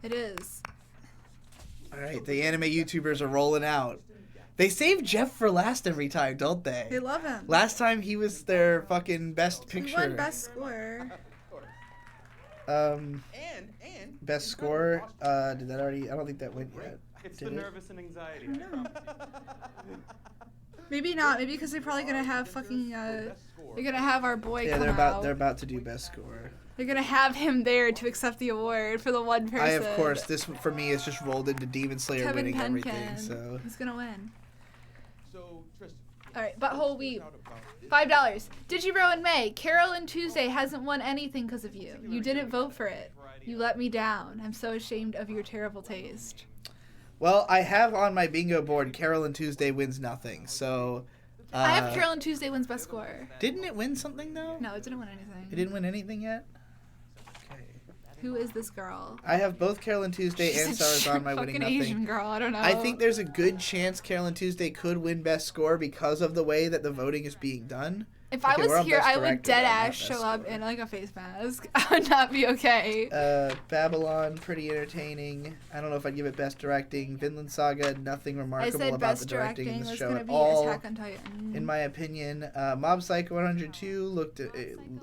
It is. All right, the anime YouTubers are rolling out. They save Jeff for last every time, don't they? They love him. Last time he was their fucking best He picture. won best score. And Best in score. front of Did that already? I don't think that went yet. It's Did the it? nervous and anxiety. I don't know. Maybe not. Maybe because they're probably gonna have fucking. They're gonna have our boy Yeah, come they're out. about to do best score. They're gonna have him there to accept the award for the one person. I of course this for me is just rolled into Demon Slayer Kevin winning everything. Penkin. So He's gonna win. So, Tristan. All right, butthole weep. out about this $5. Digibro in May. Carol and Tuesday hasn't won anything because of you. You didn't vote for it. You let me down. I'm so ashamed of your terrible taste. well, I have on my bingo board Carol and Tuesday wins nothing. So I have Carol and Tuesday wins best score. Didn't it win something though? No, it didn't win anything. It didn't win anything yet. Okay. Who is this girl? I have both Carol and Tuesday and Sarazan my winning fucking nothing. Asian girl. I don't know. I think there's a good chance Carol and Tuesday could win best score because of the way that the voting is being done. if okay, I we're was on here, best I would director, dead but not ass best show up score. in like a face mask. I would not be okay. Babylon, pretty entertaining. I don't know if I'd give it best directing. Vinland Saga, nothing I remarkable said about best the directing in directing the was show gonna at be all. Attack on Titan. In my opinion, Mob Psycho 102 looked.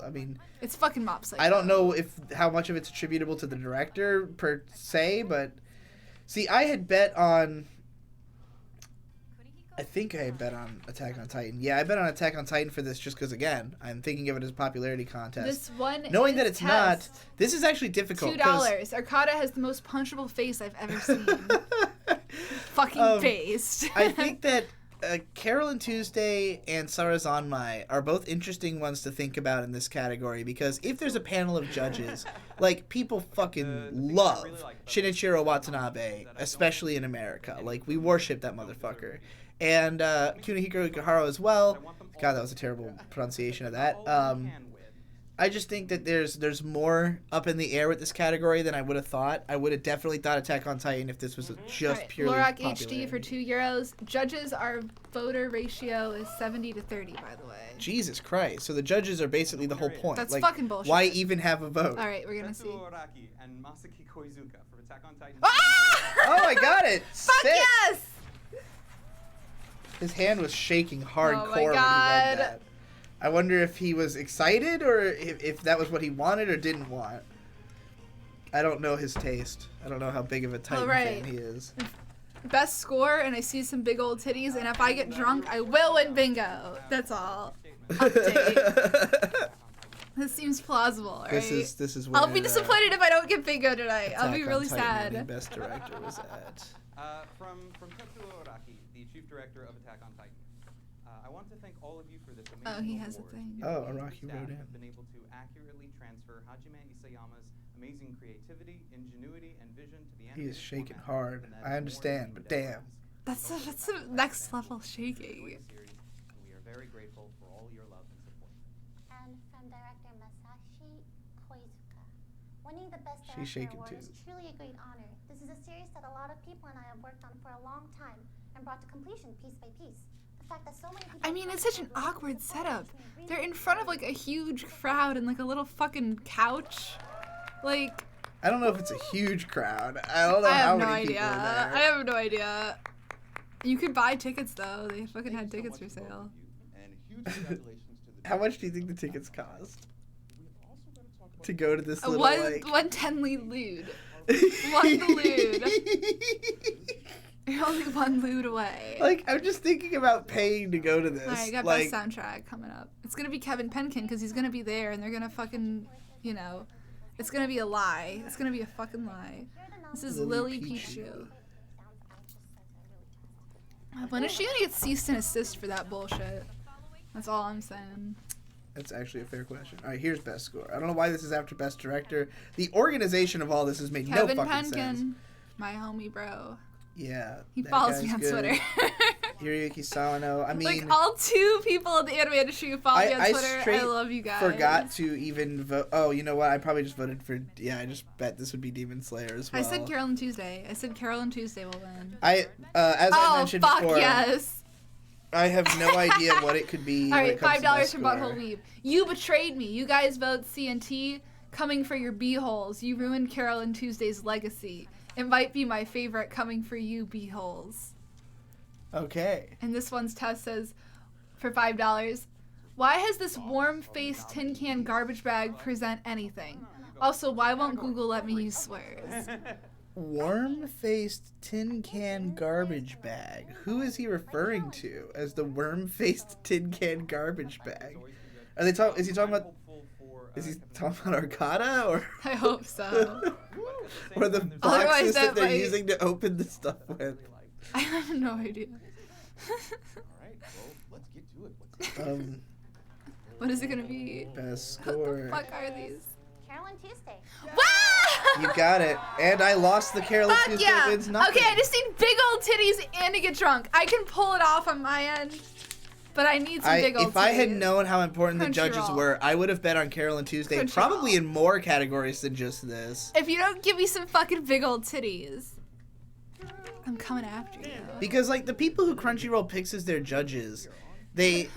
I mean, It's fucking Mob Psycho. I don't know if how much of it's attributable to the director per se, but see, I had bet on. I think I had bet on Attack on Titan. Yeah, I bet on Attack on Titan for this just because, again, I'm thinking of it as a popularity contest. This one Knowing is that it's test. not, this is actually difficult. 'cause- $2. Arcada has the most punchable face I've ever seen. Fucking face. I think that Carol and Tuesday and Sarazanmai are both interesting ones to think about in this category because if there's a panel of judges, like people fucking love Shinichiro Watanabe, especially in America. Like we worship that motherfucker. And Kunihiko Ikuhara as well. God, that was a terrible pronunciation of that. I just think that there's more up in the air with this category than I would have thought. I would have definitely thought Attack on Titan if this was just Alright, purely Lorac popularity. HD for €2. Judges, our voter ratio is 70 to 30, by the way. Jesus Christ. So the judges are basically the whole point. That's like, fucking bullshit. Why even have a vote? All right, we're gonna see. Tetsuo Araki and Masaki Koizuka for Attack on Titan. Ah! Oh, I got it. Fuck Sick. yes! His hand was shaking hardcore Oh my when he read God. that. I wonder if he was excited or if that was what he wanted or didn't want. I don't know his taste. I don't know how big of a Titan Alright. fan he is. Best score, and I see some big old titties, and if I get drunk, I will win bingo. That's all. Update. This seems plausible, right? This is I'll where, be disappointed if I don't get bingo tonight. I'll be Attack on really Titan winning sad. Best director was at. From Tetsuo Araki, the chief director of Attack on Titan. I want to thank all of you for this amazing Oh, he has a award. thing. Your Oh, amazing Araki staff wrote in. have been able to accurately transfer Hajime Isayama's amazing creativity, ingenuity, and vision to the He is animated shaking format, hard. and that I is more understand, than but you could ever damn. ask. That's a next level shaking. Enjoy the series, and we are very grateful for all your love and support. And from director Masashi Koizuka. Winning the Best She's Director shaking award too. is truly a great honor. This is a series that a lot of people and I have worked on for a long time and brought to completion piece by piece. The fact that so many people I mean, it's such an awkward setup. They're in front of like a huge crowd and like a little fucking couch. Like, I don't know if it's a huge crowd. I don't know I how have no many idea. people are I there. have no idea. You could buy tickets though. They fucking had Thank you so tickets for much to both sale. of you, and huge congratulations to the How much do you think the tickets cost We've also got to talk about to go to this little One like? 110 lewd. One lewd. You're only one lewd away. Like I'm just thinking about paying to go to this. Alright, got like, best soundtrack coming up. It's gonna be Kevin Penkin because he's gonna be there and they're gonna fucking, you know, it's gonna be a lie. It's gonna be a fucking lie. This is Lily Lily Pichu. Pichu. When is she gonna get cease and assist for that bullshit? That's all I'm saying. That's actually a fair question. All right, here's best score. I don't know why this is after best director. The organization of all this has made Kevin no fucking sense. Penkin, my homie bro. Yeah, He that follows guy's me on good. Twitter. Hiroyuki Sawano. I mean, like all two people in the anime industry who follow me on I Twitter. straight I love you guys. forgot to even vote. Oh, you know what? I probably just voted for. Yeah, I just bet this would be Demon Slayer as well. I said Carol and Tuesday. I said Carol and Tuesday will win. As I Oh mentioned fuck before, yes! I have no idea what it could be. All when right, it comes to $5 best from score. Butthole Weeb. You betrayed me. You guys vote CNT. Coming for your b-holes. You ruined Carol and Tuesday's legacy. It might be my favorite. Coming for you, b-holes. Okay. And this one's test says, for $5, why has this warm-faced tin can garbage bag present anything? Also, why won't Google let me use swears? Worm-faced tin can garbage bag. Who is he referring to as the worm-faced tin can garbage bag? Are they talking? Is he talking about? Is he talking about Arcata or? I hope so. Or the Otherwise boxes that that they're might- using to open the stuff with? I have no idea. Alright, well, let's get to it. Let's get to it. What is it gonna be? Best What score. the fuck are these? Carolyn Tuesday. Wow! You got it. And I lost the Carolyn Fuck Tuesday yeah! wins nothing. Okay, I just need big old titties and to get drunk. I can pull it off on my end, but I need some big old titties. If I had known how important the judges Crunchyroll. were, I would have bet on Carolyn Tuesday, Crunchyroll. probably in more categories than just this. If you don't give me some fucking big old titties, I'm coming after you. Because like the people who Crunchyroll picks as their judges, they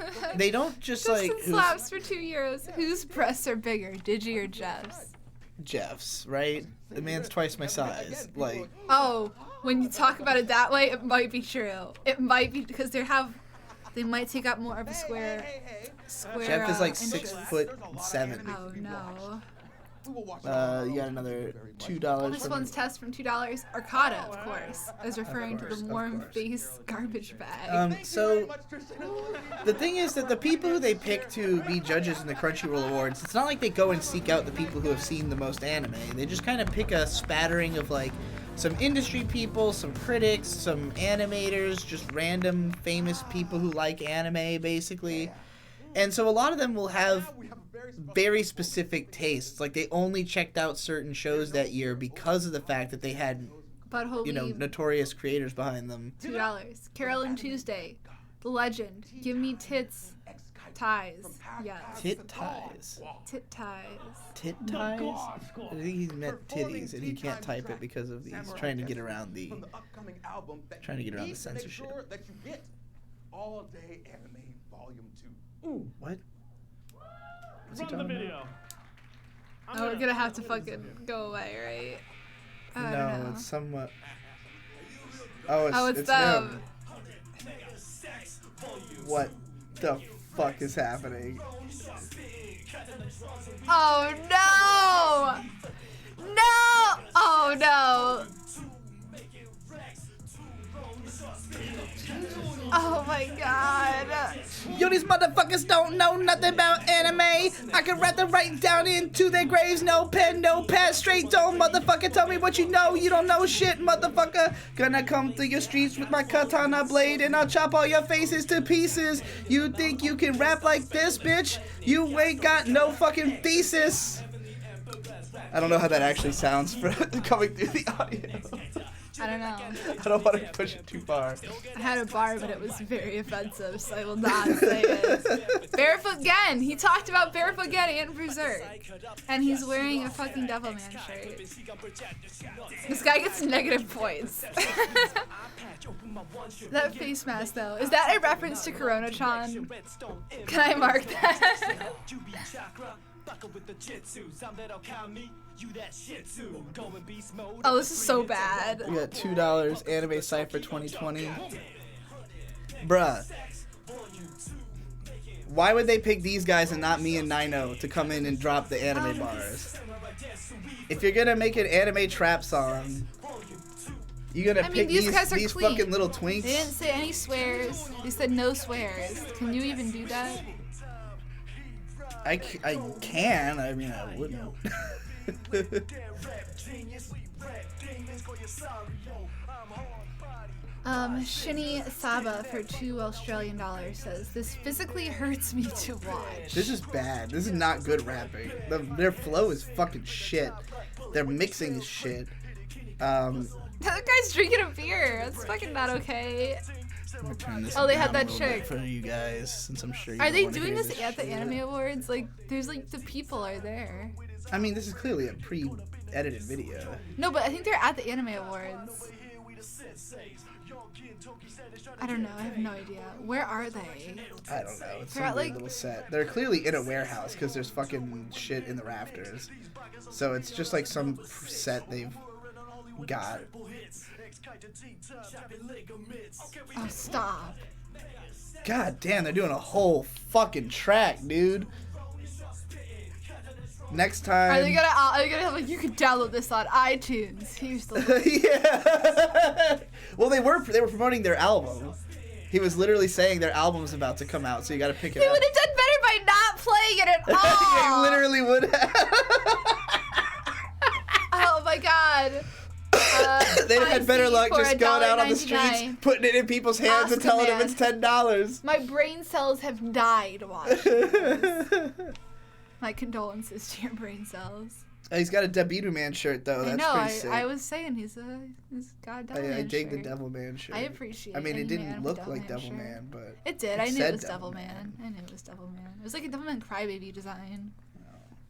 don't just like Justin slaps for €2. Whose breasts are bigger, Digi or Jeff's? Jeff's, right? The man's twice my size. Like Oh, when you talk about it that way, it might be true. It might be because they might take up more of a square. Jeff is like inches. 6'7". Oh no. You got another $2. This from one's test from $2. Arcata, of course, is referring to the warm face garbage bag. So the thing is that the people who they pick to be judges in the Crunchyroll Awards, it's not like they go and seek out the people who have seen the most anime. They just kind of pick a spattering of like some industry people, some critics, some animators, just random famous people who like anime, basically. And so a lot of them will have very specific tastes. Like they only checked out certain shows that year because of the fact that they had, Butthole Weeb, notorious creators behind them. $2. Carolyn Tuesday, The Legend, Give Me Tits, Ties. Yes. Tit ties. Tit ties. Tit ties? I think he meant titties, and he can't type it because of these. Trying to get around the censorship. Sure that you get All Day Anime Volume 2. Ooh, what? What's he From the talking video. Oh, we're gonna have to fucking go away, right? I don't No, know. it's somewhat. Oh, it's them. him. What the fuck is happening? Oh no! No! Oh no! Oh my god. Yo, these motherfuckers don't know nothing about anime. I can write them right down into their graves. No pen, no pad, straight dome. Motherfucker, tell me what you know. You don't know shit, motherfucker. Gonna come through your streets with my katana blade and I'll chop all your faces to pieces. You think you can rap like this, bitch? You ain't got no fucking thesis. I don't know how that actually sounds for coming through the audio. I don't know. I don't want to push it too far. I had a bar, but it was very offensive, so I will not say it. Barefoot Gen! He talked about Barefoot Gen and Berserk. And he's wearing a fucking Devilman shirt. This guy gets negative points. That face mask, though. Is that a reference to Corona-chan? Can I mark that? Oh, this is so bad. We got $2 Anime Cypher 2020. Bruh. Why would they pick these guys and not me and Nino to come in and drop the anime bars? If you're gonna make an anime trap song, you're gonna pick these guys are these clean. fucking little twinks? They didn't say any swears. They said no swears. Can you even do that? I can. I mean, I wouldn't. Shinny Saba for $2 says, this physically hurts me to watch. This is bad. This is not good rapping. Their flow is fucking shit. Their mixing is shit. That guy's drinking a beer. That's fucking not okay. Oh, they had that chick. For you guys, since I'm sure you Are don't they wanna doing hear this at the shit. Anime Awards? Like, there's like, the people are there. I mean, this is clearly a pre-edited video. No, but I think they're at the Anime Awards. I don't know. I have no idea. Where are they? I don't know. It's They're some at, weird like- little set. They're clearly in a warehouse because there's fucking shit in the rafters. So it's just like some set they've God. Oh, stop. God damn, they're doing a whole fucking track, dude. Next time. Are they gonna have like, you can download this on iTunes? Here's the link. Yeah. Well, they were promoting their album. He was literally saying their album's about to come out, so you got to pick it They up. would have done better by not playing it at all. They literally would have. Oh my god. They'd have had better luck for just going out on the streets, $1.99. putting it in people's hands and Oscar telling them man. it's $10. My brain cells have died watching this. My condolences to your brain cells. He's got a Debutu shirt though. That's I know. pretty sick. I was saying he's got a Devilman I dig the shirt. Devilman shirt. I appreciate. I mean, it any didn't man with look like Devilman shirt. Devilman, but It did. I knew said it was Devilman. Devilman. I knew it was Devilman. It was like a Devilman Crybaby design.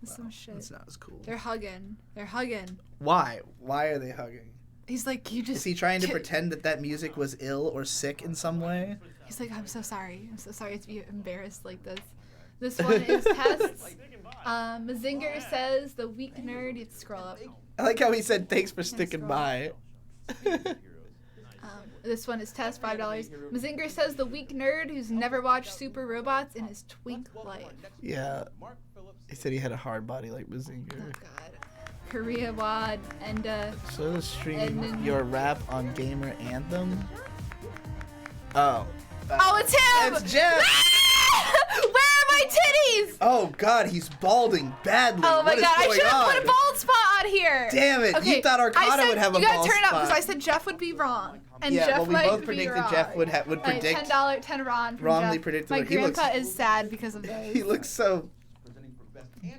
It's some shit. That's not as cool. They're hugging. They're hugging. Why? Why are they hugging? He's like, you just. Is he trying to pretend that music was ill or sick in some way? He's like, I'm so sorry. I'm so sorry to be embarrassed like this. This one is tests. Mazinger says the weak nerd. You have to scroll up. I like how he said thanks for sticking by. This one is test, $5. Mazinger says the weak nerd who's never watched Super Robots in his twink life. Yeah. He said he had a hard body like Mazinger. Oh god. Korea Wad and So to stream And- your rap on Gamer Anthem? Oh. oh, it's him! It's Jeff! Where are my titties? Oh god, he's balding badly. Oh my What is god, I going should have put on? a bald spot on here. Damn it, you thought Arcana would have a you bald gotta turn it up spot. because I said Jeff would be wrong. And Yeah, Jeff well, we might both be predicted wrong. Jeff would predict. $10 from wrongly Jeff. predicted My what he looks- grandpa is sad because of this. He looks so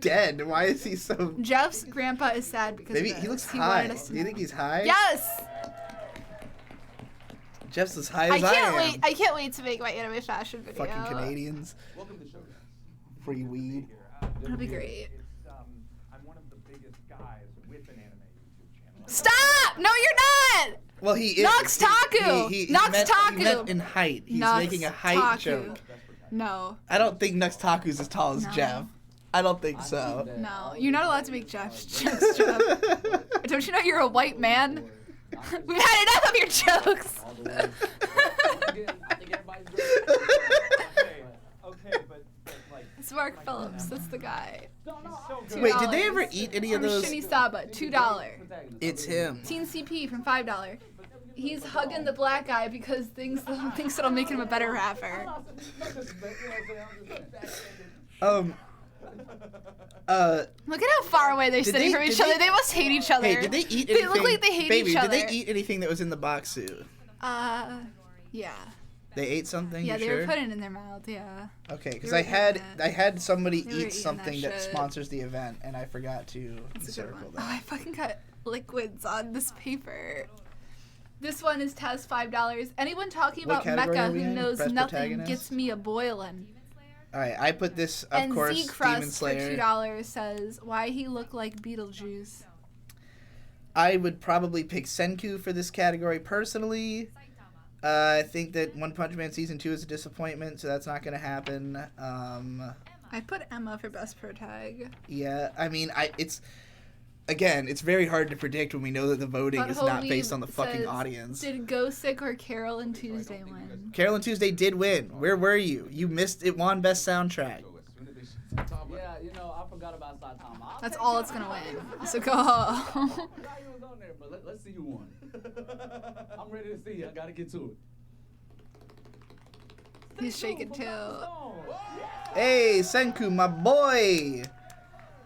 dead. Why is he so... Jeff's grandpa is sad because Maybe of he this. looks wanted high. us to Do you know. think he's high? Yes! Jeff's as high I as I can't am. wait. I can't wait to make my anime fashion video. Fucking Canadians. Welcome to the show, guys. Free weed. That'll be great. I'm one of the biggest guys with an anime YouTube channel. Stop! No, you're not! Well, he is. Noxtaku! He Noxtaku! meant in height. He's making a height Noxtaku. joke. No. I don't think Nuxtaku's as tall as No. Jeff. I don't think so. No. You're not allowed to make jokes, Jeff. Don't you know you're a white man? We've had enough of your jokes. Okay, but like. It's Mark Phillips. That's the guy. Wait, did they ever eat any of From those? Shinny Saba, $2. It's him. Teen CP from $5. He's hugging the black guy because thinks it'll make him a better rapper. Look at how far away they're Did sitting they- from each did other. they- They must hate each other. Hey, did they eat anything? They look like they hate Baby, each other. did they eat anything that was in the box suit? Yeah. They ate something. Yeah, you they sure? were putting it in their mouth. Yeah. Okay, because They I were had eating that. I had somebody They were eat eating something that that shit. sponsors the event, and I forgot to That's a good one. encircle Oh, I that. fucking got liquids on this paper. This one is Taz $5. Anyone talking What about category are Mecha we who in? knows Best nothing protagonist? gets me a boiling. All right, I put this, of And course, Z Demon Crust for Slayer. $2 says why he look like Beetlejuice. I would probably pick Senku for this category personally. I think that One Punch Man Season 2 is a disappointment, so that's not going to happen. I put Emma for best pro tag. Yeah, I mean, it's very hard to predict when we know that the voting is not based on the fucking Says, audience. Did Go Sick or Carol and Tuesday win? Carol and Tuesday did win. Where were you? You missed it. Won Best Soundtrack. Yeah, you know, I forgot about Saitama. That's all it's gonna win. So go. I forgot he was on there, but let's see who won. I'm ready to see. I gotta get to it. He's shaking too. Hey, Senku, my boy.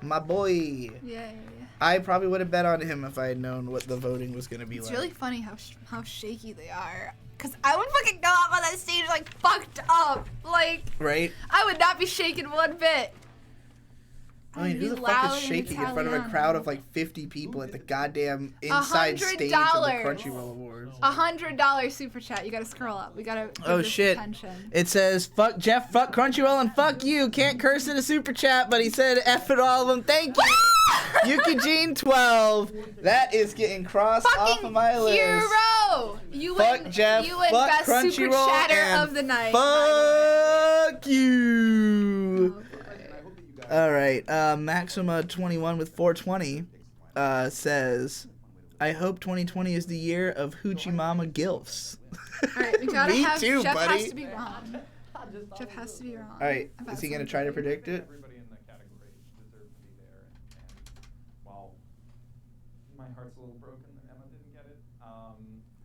My boy. Yay. I probably would have bet on him if I had known what the voting was going to be It's like. really funny how shaky they are. Cause I would fucking go up on that stage like fucked up. Like Right? I would not be shaking one bit. I mean, I'd who be the fuck loud is and shaking in front of a Italiano. crowd of like 50 people at the goddamn inside stage of the $100. Crunchyroll Awards? $100 super chat. You gotta scroll up. We gotta. give Oh this shit. attention. It says, fuck Jeff, fuck Crunchyroll, and fuck you. Can't curse in a super chat, but he said F at all of them. Thank you. Yuki Jean 12. That is getting crossed off of my list. Hero! You Fuck win. Jeff, You win fuck best super Crunchyroll, chatter and of the night. fuck you. All right, Maxima 21 with 420 says, I hope 2020 is the year of Hoochie Mama Gilfs. All right, we gotta Me have too, Jeff buddy. has to be wrong. Jeff has to be wrong. All right, about is he gonna something. try to predict it? Everybody in the category deserved to be there, and while my heart's a little broken that Emma didn't get it,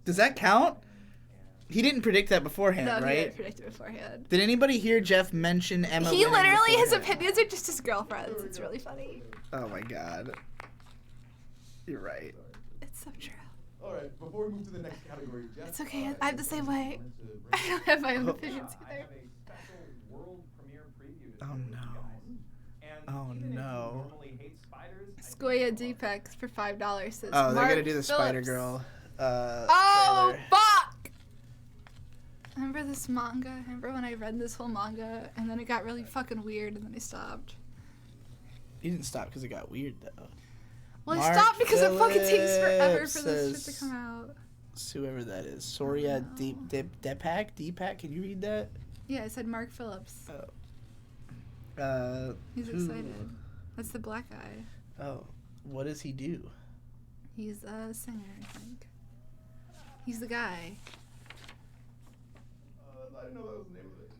Does that count? and He didn't predict that beforehand, No, he right? didn't predict it beforehand. Did anybody hear Jeff mention Emma? He winning literally, his beforehand? opinions are just his girlfriend's. It's really funny. Oh my god. You're right. It's so true. All right, before we move to the next category, Jeff. It's okay. I have the same way. wanted to bring I don't have my own Oh. opinions I either. have a special world premiere preview to Oh, share with you no. guys. And Oh, even if you no. normally hate spiders, I think Squia you'll love it. Deepex for $5 says Oh, they're Mark gonna do the Spider Phillips. Girl. Oh, trailer. fuck! Remember this manga? Remember when I read this whole manga and then it got really fucking weird and then I stopped? You didn't stop because it got weird though. Well, Mark I stopped because it fucking takes forever Phillips for this shit says- to come out. Whoever that is. Soria Deepak, can you read that? Yeah, I said Mark Phillips. He's who- excited. That's the black guy. Oh, what does he do? He's a singer, I think. He's the guy. I didn't know that was the name of it.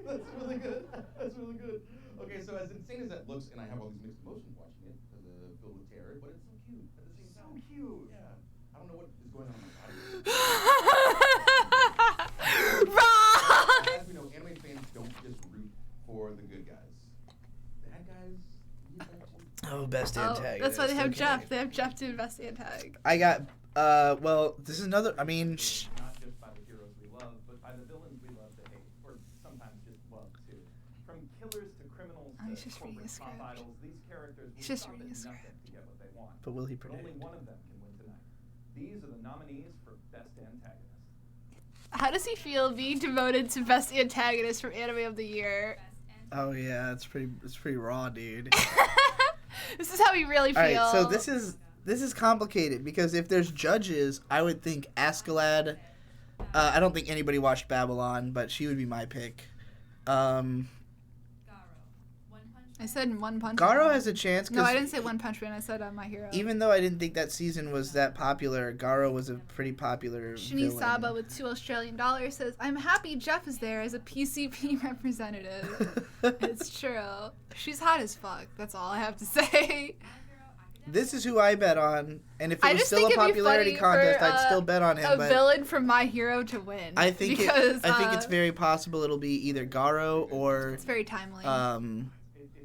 That's really good. That's really good. Okay, so as insane as that looks, and I have all these mixed emotions watching it, because filled with terror, but it's so cute at the same time. So cute. Yeah. I don't know what is going on in my body. Wrong! As we know, anime fans don't just root for the good guys. Bad guys. need that too. Oh, best Oh, antagonist. that's why they have okay. Jeff. They have Jeff to invest the tag. I got. Well, this is another. I mean, Not just by the heroes we love, but by the villains we love to hate, or sometimes just love too. From killers to criminals Oh, he's to just reading corporate a pop script. idols, these characters He's will just stop reading at a nothing script. to get what they want. but will he But predict? only one of them can win tonight. These are the nominees for best antagonist. How does he feel being demoted to best antagonist from Anime of the Year? Oh yeah, it's pretty raw, dude. This is how he really All feels. right, so this is complicated because if there's judges, I would think Askeladd. I don't think anybody watched Babylon, but she would be my pick. I said One Punch Garo Man. has a chance. No, I 'cause didn't say One Punch Man. I said My Hero. Even though I didn't think that season was that popular, Garo was a pretty popular Shini villain. Saba with $2 Australian says, I'm happy Jeff is there as a PCP representative. It's true. She's hot as fuck. That's all I have to say. This is who I bet on, and if it I was just still think a it'd be popularity funny contest, for, I'd still bet on him. A But villain from My Hero to win. I think because, I think it's very possible it'll be either Garo or It's very timely.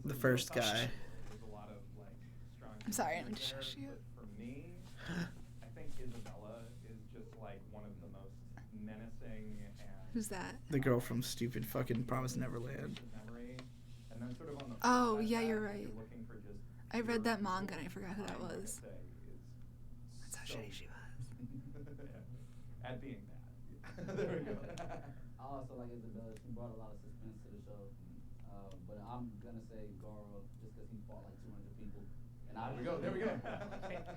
It's the a first real tough guy. issue. There's a lot of like strong I'm sorry, I contenders didn't shush there, you. but for me, I think Isabella is just like one of the most menacing and Who's that? The girl from stupid fucking Promised Neverland. memory. And then sort of on the Oh, flip side yeah, of that, you're if right. looking for just I read that pure manga and I forgot who that time, like I was. say, is That's how so shitty she was. at being bad. There we go. I also like Isabella. She brought a lot of suspense to the show. But I'm gonna say Garo just because he fought like 200 people. And I There we go. There we go.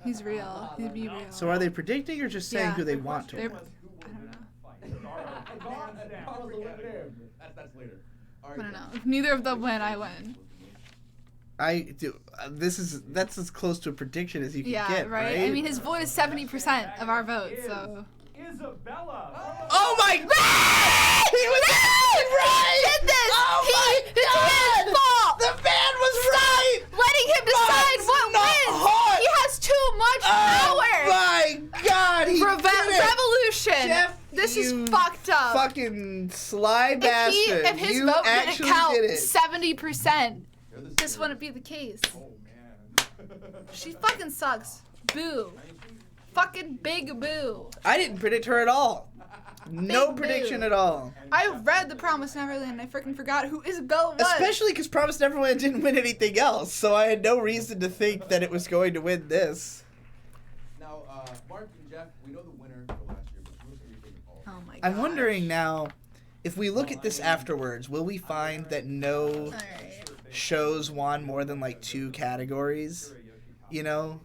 He's real. He'd be real. So are they predicting or just saying Yeah. who they want to? They're- Was who will I don't win know. the fight? Garo, hands down. Garo's Forget over there. it. That's later. All I right, don't guys. know. If neither of them win, I win. I do. That's as close to a prediction as you can Yeah, get, right? I mean, his vote is 70% of our vote, so. Isabella. Oh my God! He was right! He did this! Oh It's his fault! The man was right! Letting him decide That's what not wins! hard. He has too much power! My God! He did it. Revolution! Jeff, This is you fucked up. Fucking sly bastard! If his you vote didn't actually count did it. 70%, You're the this spirit. wouldn't be the case. Oh man. She fucking sucks. Boo. Fucking big boo. I didn't predict her at all. No Big prediction boo. at all. I read The Promised Neverland and I freaking forgot who Isabella was. Especially because Promised Neverland didn't win anything else, so I had no reason to think that it was going to win this. Now, Mark and Jeff, we know the winner for last year, but who's going to be taking all? Oh my god. I'm wondering now, if we look at this afterwards, will we find that no Alright. shows won more than like 2 categories? You know?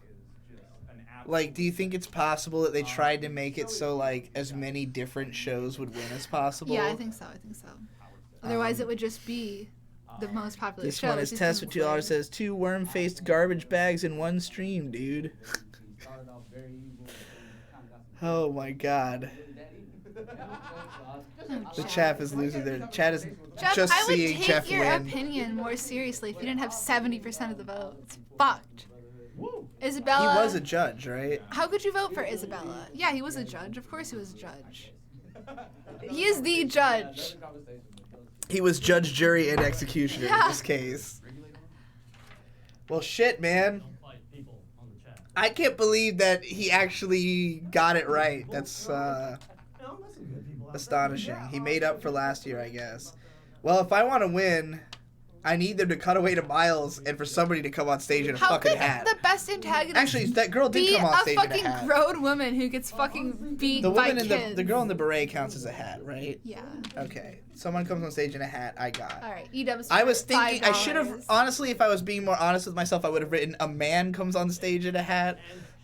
Like, do you think it's possible that they tried to make it so, like, as many different shows would win as possible? Yeah, I think so. Otherwise, it would just be the most popular This show. one It is just Test with wouldn't $2 win. says 2 worm-faced garbage bags in one stream, dude. started off very evil. And kind of got some Oh my god. The Chaff is losing their. Chat is Jeff, just I would seeing take Jeff your win. opinion more seriously if you didn't have 70% of the vote. It's fucked. He Isabella. was a judge, right? How could you vote for Isabella? Yeah, he was a judge. Of course he was a judge. He is the judge. He was judge, jury, and executioner in Yeah. this case. Well, shit, man. Don't fight people on the chat. I can't believe that he actually got it right. That's astonishing. He made up for last year, I guess. Well, if I want to win, I need them to cut away to Miles and for somebody to come on stage in a How fucking could hat. the best antagonist Actually, that girl did be come on a stage in a fucking hat. grown woman who gets fucking beat The by woman in kids? the girl in the beret counts as a hat, right? Yeah. Okay. Someone comes on stage in a hat. I got. All right. E-dubs. I was for thinking I should have $5. honestly, if I was being more honest with myself, I would have written a man comes on stage in a hat.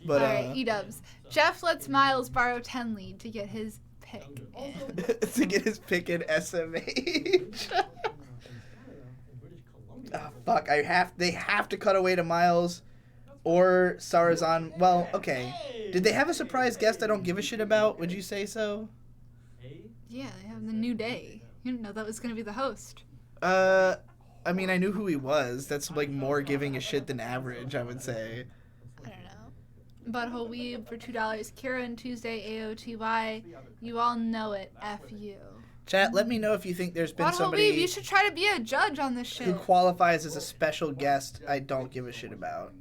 But All right. E-dubs. Jeff lets Miles borrow 10 lead to get his pick. in. to get his pick in SMH. Ah, fuck! They have to cut away to Miles, or Sarazan. Well, okay. Did they have a surprise guest I don't give a shit about? Would you say so? Yeah, they have the New Day. You didn't know that was gonna be the host. I mean, I knew who he was. That's like more giving a shit than average, I would say. I don't know. Butthole Weeb for $2. Kira and Tuesday AOTY. You all know it. F you. Chat, let me know if you think there's been Butthole Weeb, somebody you should try to be a judge on this who shit. qualifies as a special guest I don't give a shit about.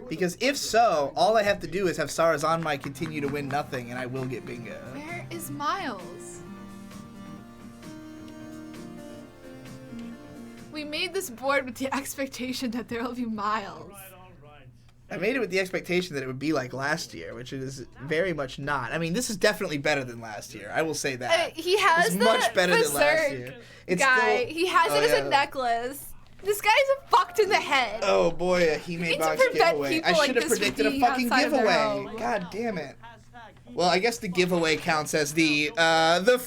Because if so, all I have to do is have Sarazanmai continue to win nothing, and I will get bingo. Where is Miles? We made this board with the expectation that there will be Miles. I made it with the expectation that it would be like last year, which it is very much not. I mean, this is definitely better than last year. I will say that. He has It's the much better than last berserk year. It's guy. still- He has Oh, it as yeah. a necklace. This guy's fucked in the head. Oh boy, he made need to box prevent giveaway. people I like should have this from predicted a being fucking outside of their giveaway. home. God damn it. Well, I guess the giveaway counts as the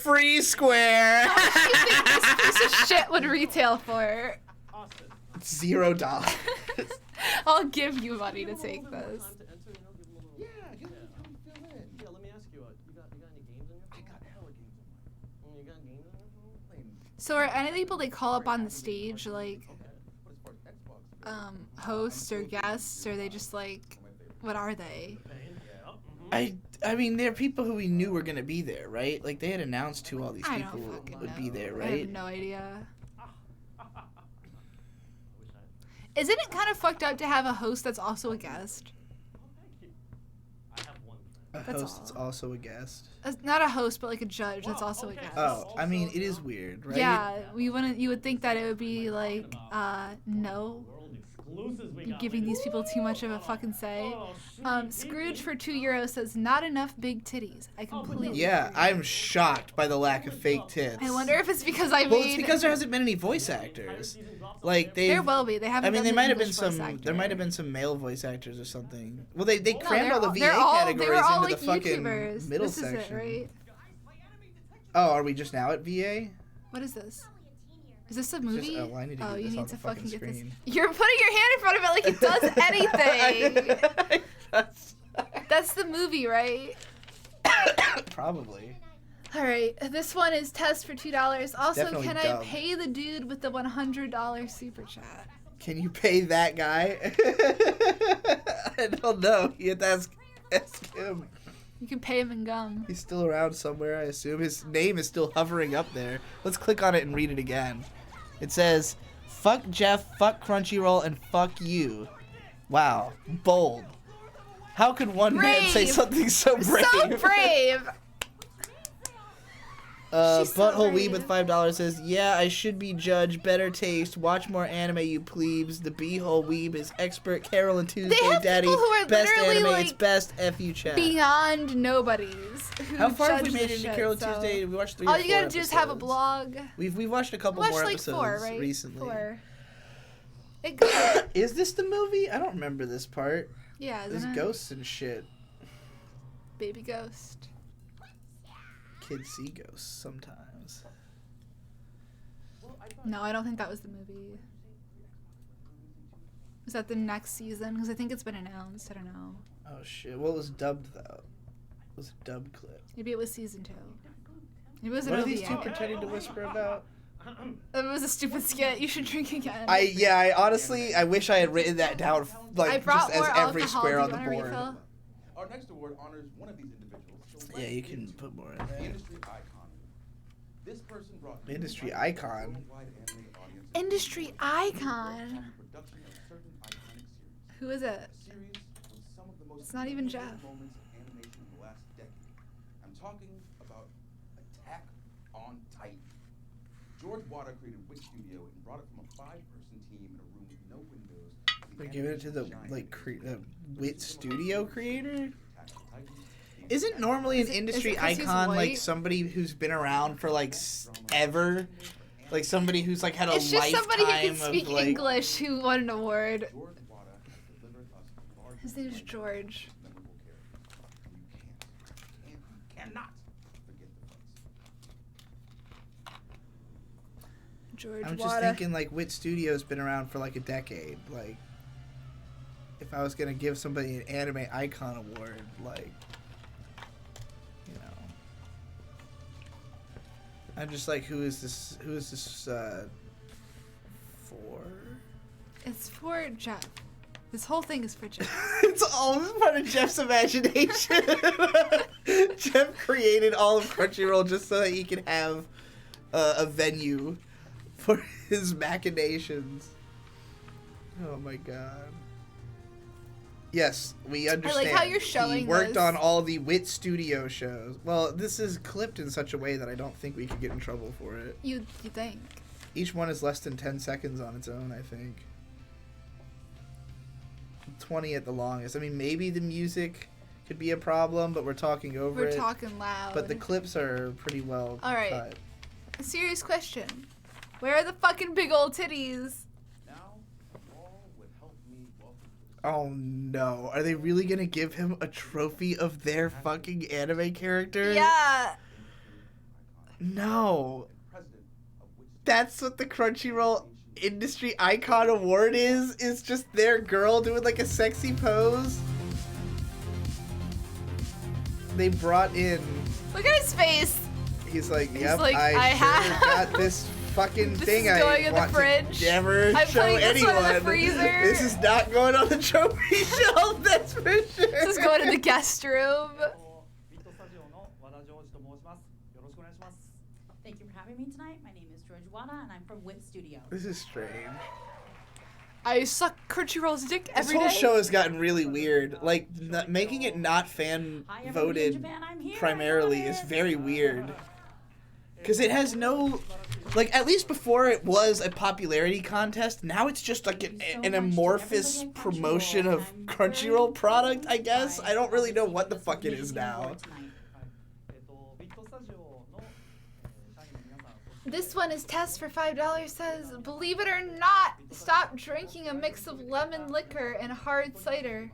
free square. How much do you think this piece of shit would retail for? $0. I'll give you money to take this. Yeah, let me ask you, you got any games on your phone? I got hella games on my phone. You got games on your phone? So are any people they call up on the stage like hosts or guests, or are they just like, what are they? I mean, they're people who we knew were gonna be there, right? Like they had announced who all these I people don't fucking would be know. there, I right? have no idea. Isn't it kind of fucked up to have a host that's also a guest? A That's host that's all. also a guest. Not a host, but like a judge that's also a guest. Oh, I mean, it is weird, right? Yeah, you would think that it would be like, no. You're giving these people too much of a fucking say. Scrooge for €2 says, not enough big titties. I completely Yeah, agree. I'm shocked by the lack of fake tits. I wonder if it's because I Well, made... it's because there hasn't been any voice actors. Like they. There will be. They haven't I mean, done they the might have been English voice some. actor. There might have been some male voice actors or something. Well, they crammed they're all the all- VA they're all- categories they were all into like the fucking YouTubers. middle This section. is it, right? Oh, are we just now at VA? What is this? Is this a movie? oh, I need to get you this need on to the fucking fucking get this. screen. You're putting your hand in front of it like it does anything. That's the movie, right? Probably. All right, this one is test for $2. Also, definitely can dumb. I pay the dude with the $100 super chat? Can you pay that guy? I don't know. You have to ask him. You can pay him in gum. He's still around somewhere, I assume. His name is still hovering up there. Let's click on it and read it again. It says, fuck Jeff, fuck Crunchyroll, and fuck you. Wow. Bold. How could one man say Brave. something so brave? So brave. She's so Butthole Weeb brave. with $5 says, yeah, I should be judge. Better taste. Watch more anime, you plebes. The Beehole Weeb is expert. Carol and Tuesday, have Daddy. people who are best literally, anime, like, it's best. F you, chat. Beyond nobodies. who How far have we judge made this into shit, Carol and so- Tuesday? We watched 3 All or you 4 gotta do is have a episodes. blog. We've watched a couple Watched more like episodes 4, right? recently. 4. It goes. Is this the movie? I don't remember this part. Yeah, There's isn't it? ghosts and shit. Baby ghost. Kids see ghosts sometimes. No, I don't think that was the movie. Is that the next season? Because I think it's been announced. I don't know. Oh shit! What was dubbed though? It was a dubbed clip. Maybe it was season 2. It was an What are OVA. these two pretending to whisper about? It was a stupid skit. You should drink again. I honestly, I wish I had written that down, I like, brought just as more every alcohol. square Do on you the want a board. refill? Our next award honors one of these individuals. So Yeah, let's you get can into put more in the there. industry icon. This person brought Industry icon? worldwide anime audiences Industry on icon. the production of certain iconic series. Who is it? A series with some of the most It's not even memorable Jeff. moments of animation in the last decade. I'm talking about Attack on Titan. George Wada created Wit Studio and brought it from a 5-person team in a room with no windows. They're giving it to the Wit Studio creator. Isn't normally an industry it 'cause he's icon like white? somebody who's been around for like ever, like somebody who's like had a It's just somebody who can lifetime speak of like. English who won an award. George Wada has delivered us a large His name is George. memorable character. You cannot forget the fights. George I'm just Wada. thinking like Wit Studio's been around for like a decade. Like, if I was gonna give somebody an anime icon award, like, you know, I'm just like, who is this? Who is this for? It's for Jeff. This whole thing is for Jeff. It's all this is part of Jeff's imagination. Jeff created all of Crunchyroll just so that he could have a venue for his machinations. Oh my god. Yes, we understand. how you're showing He worked this. on all the Wit Studio shows. Well, this is clipped in such a way that I don't think we could get in trouble for it. You think? Each one is less than 10 seconds on its own, I think. 20 at the longest. I mean, maybe the music could be a problem, but we're talking over We're it. talking loud. But the clips are pretty well All right. cut. A serious question. Where are the fucking big old titties? Now, you all would help me welcome to the Oh no. Are they really gonna give him a trophy of their fucking anime character? Yeah. No. president of which That's what the Crunchyroll Industry Icon Award is? Is just their girl doing like a sexy pose? They brought in... Look at his face. He's like, He's yep, like, I I sure have- got this fucking This thing is I going in the want fridge. to never I'm show putting this anyone. one in the freezer. This is not going on the trophy shelf, that's for sure. This is going to the guest room. ビットスタジオの和田ジョージと申します。よろしくお願いします。 Thank you for having me tonight. My name is George Wada, and I'm from Wit Studio. This is strange. I suck Crunchyroll's dick This every whole day. show has gotten really weird. Like, making it not fan Hi, everybody in voted Japan. I'm here. primarily is very weird. Because it has no, like, at least before it was a popularity contest, now it's just like an amorphous promotion of Crunchyroll product, I guess. I don't really know what the fuck it is now. ビットスタジオの社員の皆さん、そして This one is Test for $5 says, believe it or not, stop drinking a mix of lemon liquor and hard cider.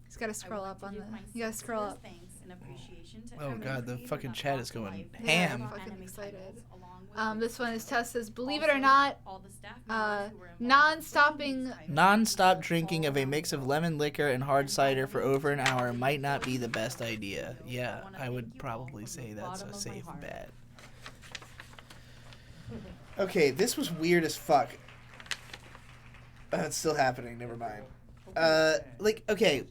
He's got to scroll up on the. You got to scroll up. Oh god, the fucking chat is going I'm ham. fucking excited. This one is Test says, believe it or not, non-stopping. Non-stop drinking of a mix of lemon liquor and hard cider for over an hour might not be the best idea. Yeah, I would probably say that's a safe bet. Okay, this was weird as fuck. It's still happening, never mind. Like, okay,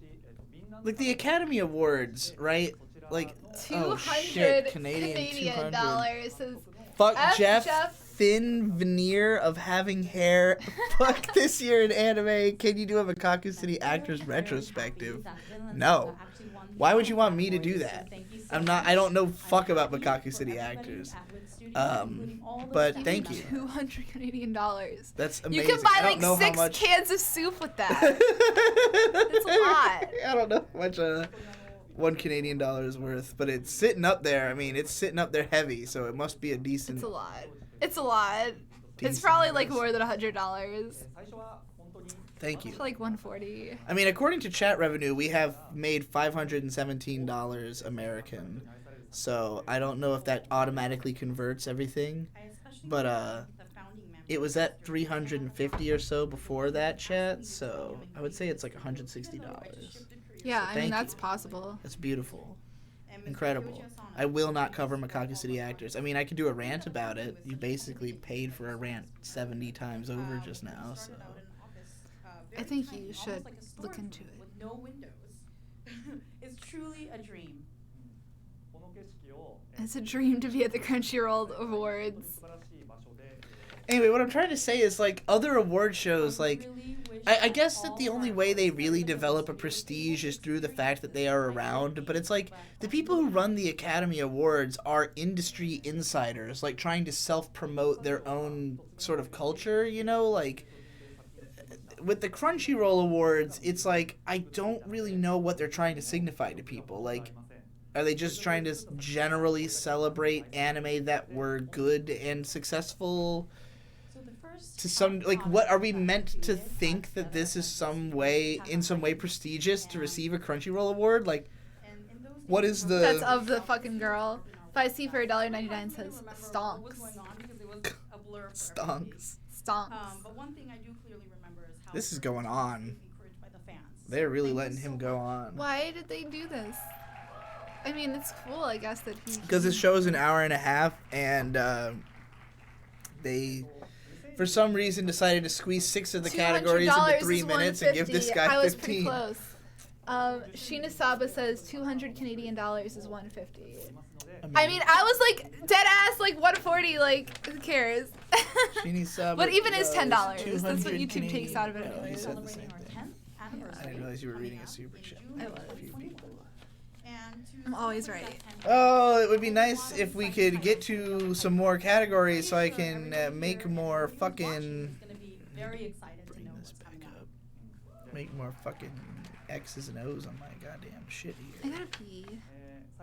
like the Academy Awards, right? Like, oh shit, 200 Canadian 200. dollars says, Fuck F Jeff, thin veneer of having hair. Fuck this year in anime. Can you do a Makaku City Actors retrospective? No. Why would you want me to do that? I don't know fuck about Makaku City Actors. But thank you. 200 Canadian dollars. That's You amazing. can buy I don't like know how 6 much- cans of soup with that. It's a lot. I don't know how much $1 Canadian is worth, but it's sitting up there. I mean, it's sitting up there heavy, so it must be a decent. It's a lot. It's a lot. It's Decent probably like price. more than $100. 最初は本当に Thank you. It's like 140. I mean, according to chat revenue, we have made $517 American. So I don't know if that automatically converts everything, but it was at 350 or so before that chat. So I would say it's like $160. Yeah, So I mean, thank that's you. possible. That's beautiful. Incredible. I will not cover Makaku City Actors. I mean, I could do a rant about it. You basically paid for a rant 70 times over just now, so. I think you should look into it. With no windows. It's truly a dream. この景色を It's a dream to be at the Crunchyroll Awards. 素晴らしい場所で Anyway, what I'm trying to say is, like, other award shows, like, I guess that the only way they really develop a prestige is through the fact that they are around, but it's like, the people who run the Academy Awards are industry insiders, like, trying to self-promote their own sort of culture, you know, like, with the Crunchyroll Awards, it's like, I don't really know what they're trying to signify to people, like, are they just trying to generally celebrate anime that were good and successful? To some, like, what are we meant to think that this is in some way prestigious to receive a Crunchyroll award? Like, what is the... That's of the fucking girl. If I see for $1.99 says stonks. Stonks. Stonks. But one thing I do clearly remember is how This is going on. encouraged by the fans. They're really letting him go on. Why did they do this? I mean, it's cool, I guess, that he... Because this show is an hour and a half, and they, for some reason, decided to squeeze 6 of the categories into 3 minutes and give this guy 15. I was pretty close. Sheena Saba says 200 Canadian dollars is 150. I mean, I was like dead ass like 140. Like, who cares? But even is $10. That's what YouTube takes out of it. He said the same thing. I didn't realize you were reading a super chat. I was. I'm always right. Oh, it would be nice if we could get to some more categories so I can make more fucking... Bring this back up. Make more fucking X's and O's on my goddamn shit I here. gotta pee.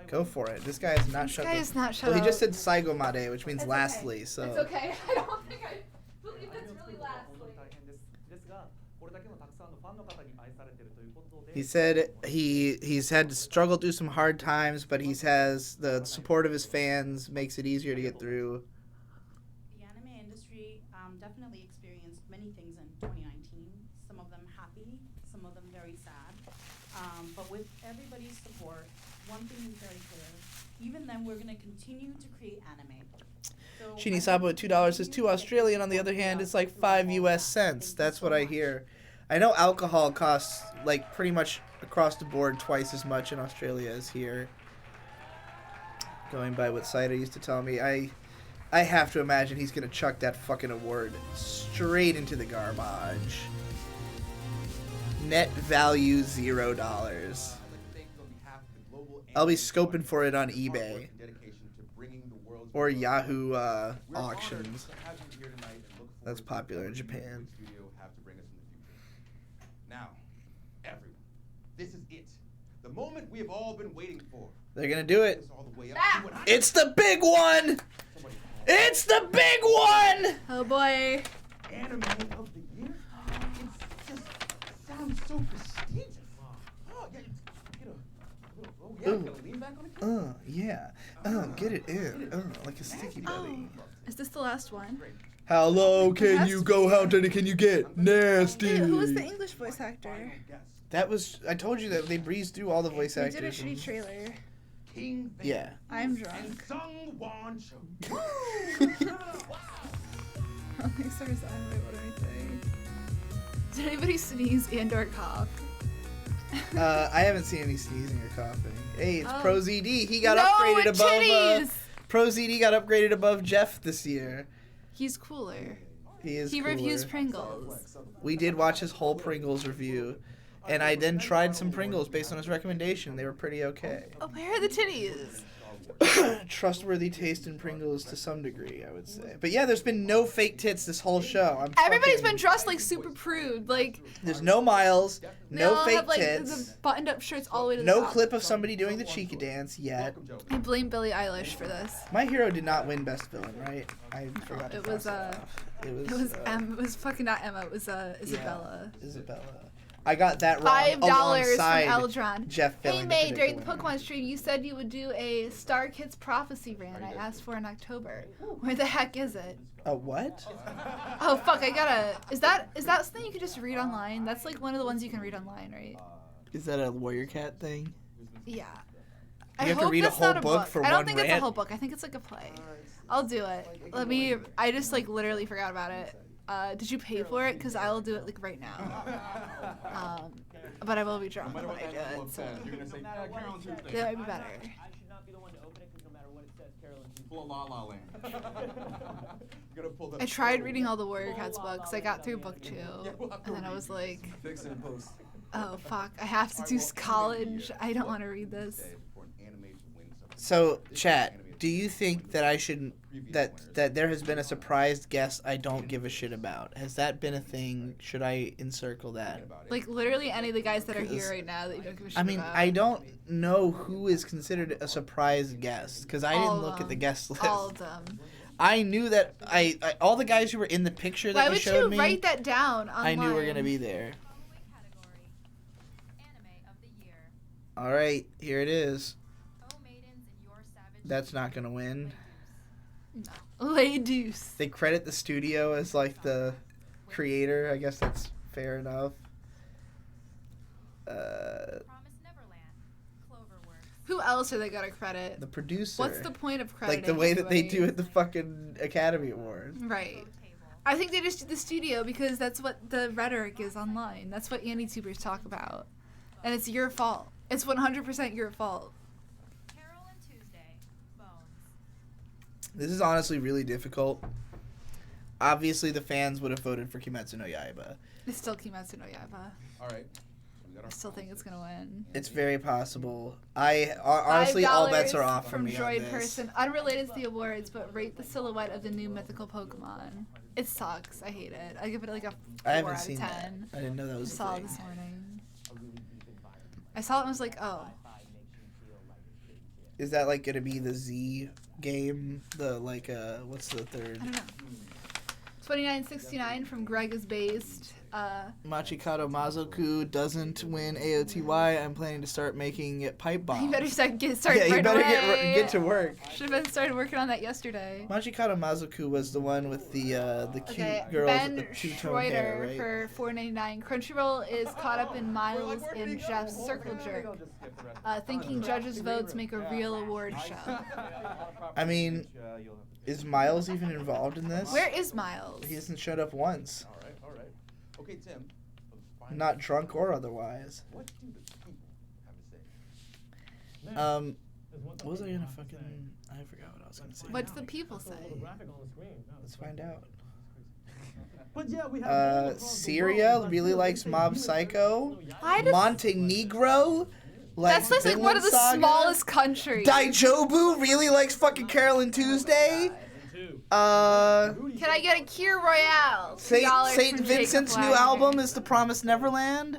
Go for it. This guy is not shut up. This guy is not shut Well, he up. just said Saigomade, which means It's lastly, okay. so... It's okay. I don't think I believe it's really lastly. 大変です。ですが、これだけのたくさんのファンの方に愛されているということで。 He said he's had to struggle through some hard times, but he has the support of his fans, makes it easier to get through. The anime industry definitely experienced many things in 2019. Some of them happy, some of them very sad. But with everybody's support, one thing is very clear. Even then, we're going to continue to create anime. So Shini Sabo at $2 is $2 Australian. On the other hand, it's like 5 US cents. That's what I hear. I know alcohol costs like pretty much across the board twice as much in Australia as here. Going by what Saida used to tell me, I have to imagine he's gonna chuck that fucking award straight into the garbage. Net value $0. I'll be scoping for it on eBay or Yahoo auctions. That's popular in Japan. Now, everyone, this is it. The moment we have all been waiting for. They're gonna do it. Ah! It's the big one! It's the big one! Oh boy. Anime of the year? It just sounds so prestigious. Oh, yeah, get a little, get a lean back on the Yeah. Get it in. Like a sticky buddy. Is this the last one? How low can you go? How dirty can you get? Nasty. Wait, who was the English voice actor? That was, I told you that they breezed through all the voice They did a actors. shitty trailer. King Yeah. I'm drunk. Sung Wan Cho. Only stars I what do I say? Did anybody sneeze and or cough? I haven't seen any sneezing or coughing. Hey, it's Oh. Pro ZD. He got No, upgraded above. titties! Pro ZD got upgraded above Jeff this year. He's cooler. He is. He reviews cooler. Pringles. We did watch his whole Pringles review, and I then tried some Pringles based on his recommendation. They were pretty okay. Oh, where are the titties? Trustworthy taste in Pringles to some degree, I would say. But yeah, there's been no fake tits this whole show. Everybody's been dressed like super prude. Like, There's no Miles, they no all fake have like tits, the buttoned up shirts all the way to the no top. clip of somebody doing the cheeky dance yet. I blame Billie Eilish for this. My Hero did not win Best Villain, right? I forgot to It was, cross that off. It was fucking not Emma. It was Isabella. Yeah, Isabella. I got that wrong. $5 from alongside Eldron. Jeff Hey filling May, the during the predicament. Pokemon stream, you said you would do a Star Kids Prophecy rant I asked for in October. Where the heck is it? A what? Oh fuck! I gotta. Is that something you can just read online? That's like one of the ones you can read online, right? Is that a Warrior Cat thing? Yeah. You I have to hope read a that's whole not a book for I don't one think it's a rant? whole book. I think it's like a play. I'll do it. Let me. I just like literally forgot about it. Did you pay for it? Because I will do it like right now. But I will be drunk when I do it. So You're gonna say, yeah, Carolyn Tuesday. that might be better. I should not be the one to open it because no matter what it says, Carolyn Tuesday. Full La La Land. You're gonna pull the. I tried reading all the Warrior Cats books. I got through book 2, and then I was like, Fix it in post. oh fuck, I have to do college. I don't want to read this. So, chat, do you think that I should that there has been a surprised guest I don't give a shit about? Has that been a thing? Should I encircle that? Like literally any of the guys that are here right now that you don't give a shit I mean, about. I don't know who is considered a surprise guest because I All didn't of look at the them. guest list. All of them. I knew that I all the guys who were in the picture that Why you would showed you me, write that down online? I knew were gonna be there. All right, here it is. That's not gonna win. No. Lay Deuce. They credit the studio as like the creator. I guess that's fair enough. Who else are they gonna credit? The producer. What's the point of crediting? Like the way that they do everybody? at the fucking Academy Awards. Right. I think they just did the studio because that's what the rhetoric is online. That's what anti-tubers talk about. And it's your fault. It's 100% your fault. This is honestly really difficult. Obviously, the fans would have voted for Kimetsu no Yaiba. It's still Kimetsu no Yaiba. All right. I still think it's gonna win. It's very possible. Honestly, all bets are off for from me on Droid this. Person, unrelated to the awards, but rate the silhouette of the new mythical Pokemon. It sucks. I hate it. I give it like a 4 I haven't out of seen 10. that. I didn't know that I was a saw it thing. this morning. I saw it and was like, oh. Is that like gonna be the Z game? The like what's the third? I don't know. 2969 from Greg is based. Machikado Mazoku doesn't win AOTY. I'm planning to start making pipe bombs. You better start Yeah, right you better away. get to work. Should have been started working on that yesterday. Machikado Mazoku was the one with the cute Okay, girls Ben with the two-tone hair, right? for $4.99. Crunchyroll is caught up in Miles and Jeff's circle jerk, thinking judges' votes make a real award show. I mean, is Miles even involved in this? Where is Miles? He hasn't showed up once. All right. Okay, Tim. Not drunk or otherwise. What do the people have to say? What was I gonna fucking? I forgot what I was gonna say. What do the people say? Let's find out. But yeah, we have Syria really likes Mob Psycho. Why does Montenegro likes that's like one of the Vinland Saga. smallest countries. Daijobu really likes fucking Carolyn Tuesday. Can I get a Kir Royale? Saint Vincent's new album is The Promised Neverland.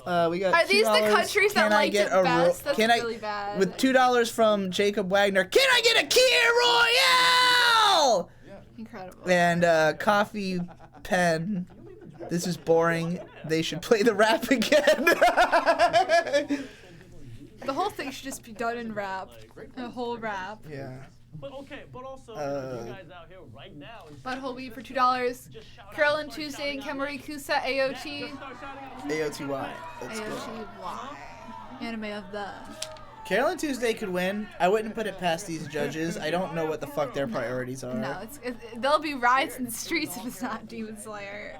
We got Are these the $2. countries that Can I liked get it a best? That's Can really I bad. with $2 from Jacob Wagner? Can I get a Kir Royale? Incredible. And coffee pen. This is boring. They should play the rap again. The whole thing should just be done in rap. A whole rap. Yeah. But okay, but also you guys out here right now. Butthole weed for $2. Carolyn Tuesday and Kemari Kusa AOT. AOTY. That's good. AOTY. Anime of the. Carolyn Tuesday could win. I wouldn't put it past these judges. I don't know what the fuck their priorities are. No, there'll be riots in the streets if it's not Demon Slayer.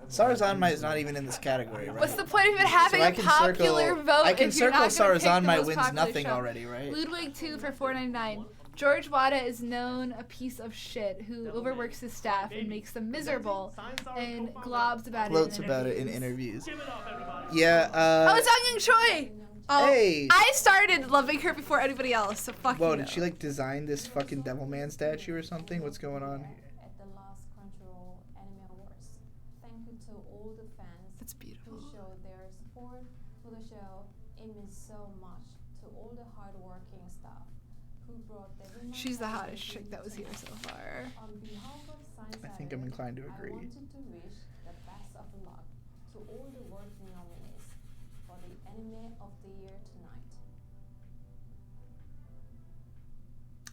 Sarazanmai is not even in this category, right? What's the point of even having So I a can popular circle- vote I can if you're circle not going to pick the Sarazanmai most wins popular nothing show? already, right? Ludwig 2 for $4.99. George Wada is known a piece of shit who overworks his staff and makes them miserable and globs about Floats it in about it in interviews. interviews. Yeah, Oh, Zhang Choi! Oh, Hey! I started loving her before anybody else, so fuck Whoa, you. did she like design this fucking Devilman statue or something? What's going on here? At the last Crunchyroll Anime Awards. Thank you to all the fans That's beautiful. who showed their support for the show. It means so much to all the hardworking staff who brought their She's the hottest chick that was here so far. On behalf of Science I think I'm inclined to I agree. wanted to wish the best of luck to all the worthy nominees for the Anime of the Year tonight.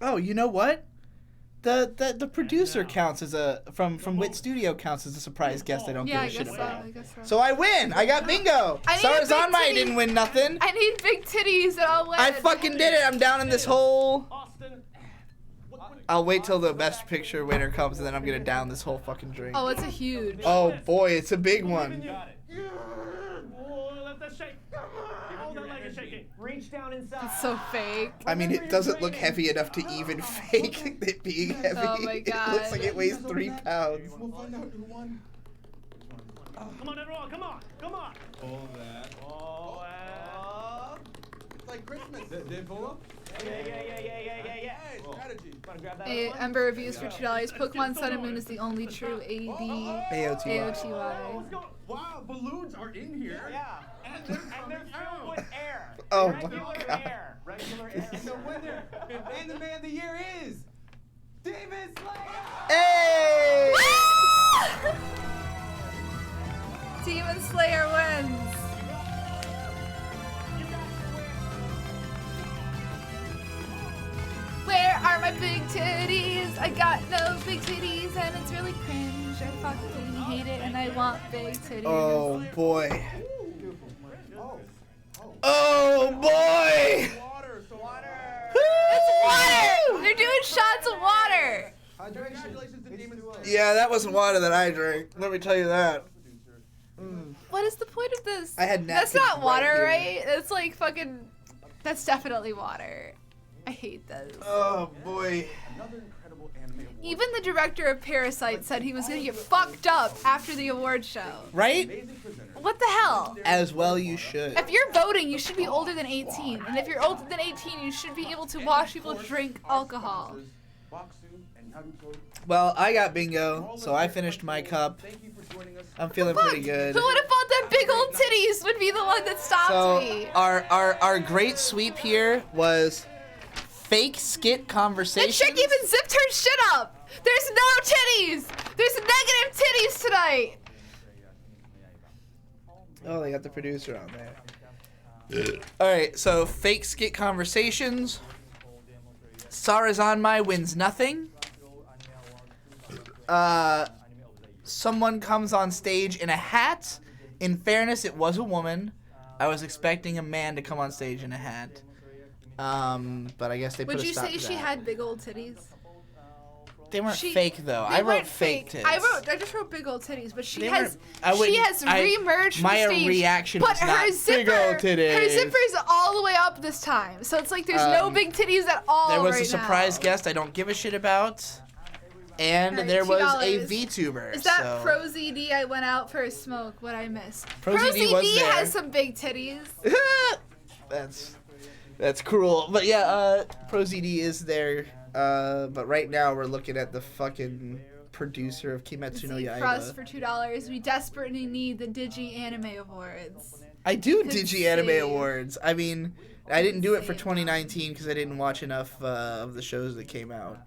Oh, you know what? The producer counts as a from Wit Studio counts as a surprise guest. I don't Yeah, give a shit about. I guess so. So I win. I got bingo. I need a big Sarazanmai titty. didn't win nothing. I need big titties and I'll win. I fucking did it. I'm down in this hole. Austin. I'll wait till the best picture winner comes and then I'm gonna down this whole fucking drink. Oh, it's a huge. Oh boy, it's a big one. Got it. Whoa, let that shake. Oh, that leg is shaking. Reach down inside. It's so fake. I mean, it doesn't look heavy enough to even fake it being heavy. Oh my It looks God. like it weighs 3 pounds. We'll find out who won. Come on, everyone. Come on. Come on. All that. Oh, It's like Christmas. Did it pull up? Yeah. Hey, strategy. Wanna grab that? A Ember reviews for $2. Pokemon Sun and Moon is the only true AOTY. AOTY. Wow, balloons are in here. Yeah. And they're filled with air. Oh my Regular God. air. Regular air. And the winner and the man of the year is David Slayer. Hey! Demon Slayer wins. Where are my big titties? I got no big titties and it's really cringe. I fucking hate it and I want big titties. Oh boy. Oh boy! It's water! They're doing shots of water! Congratulations to Demon Slayer. Yeah, that wasn't water that I drank. Let me tell you that. What is the point of this? I had That's napkins not water, right here. right? It's like fucking. That's definitely water. I hate this. Oh boy. Another incredible anime award. Even the director of Parasite said he was gonna get fucked up after the award show. Right? Amazing presenter. What the hell? As well you should. If you're voting, you should be older than 18. And if you're older than 18, you should be able to watch people drink alcohol. Baksu and Naruto. Well, I got bingo, so I finished my cup. Thank you for joining us. I'm feeling Fuck! pretty good. Who would have thought that big old titties would be the one that stopped So me? our great sweep here was fake skit That conversations. chick even zipped her shit up. There's no titties. There's negative titties tonight. Oh, they got the producer on there. All right, so fake skit conversations. Sarazanmai wins nothing. Someone comes on stage in a hat. In fairness, it was a woman. I was expecting a man to come on stage in a hat. But I guess they put Would a you stop say to she that. had big old titties? They weren't She- fake though. They I wrote weren't fake tits. I just wrote big old titties, but she They has weren't- I she wouldn't- has I- reemerged from my the stage. reaction but was her not zipper, big old titties. Her zipper's all the way up this time, so it's like there's no big titties at all. There was right a surprise now. guest I don't give a shit about. And Alright, there was a $2. VTuber. Is that so. Pro ZD? I went out for a smoke. What I miss? Pro ZD was there. has some big titties. That's cruel. But yeah, Pro ZD is there. But right now we're looking at the fucking producer of Kimetsu no Z Crust Yaiba. for $2. We desperately need the Digi Anime Awards. I do Insane. Digi Anime Awards. I mean, I didn't do it for 2019 because I didn't watch enough of the shows that came out.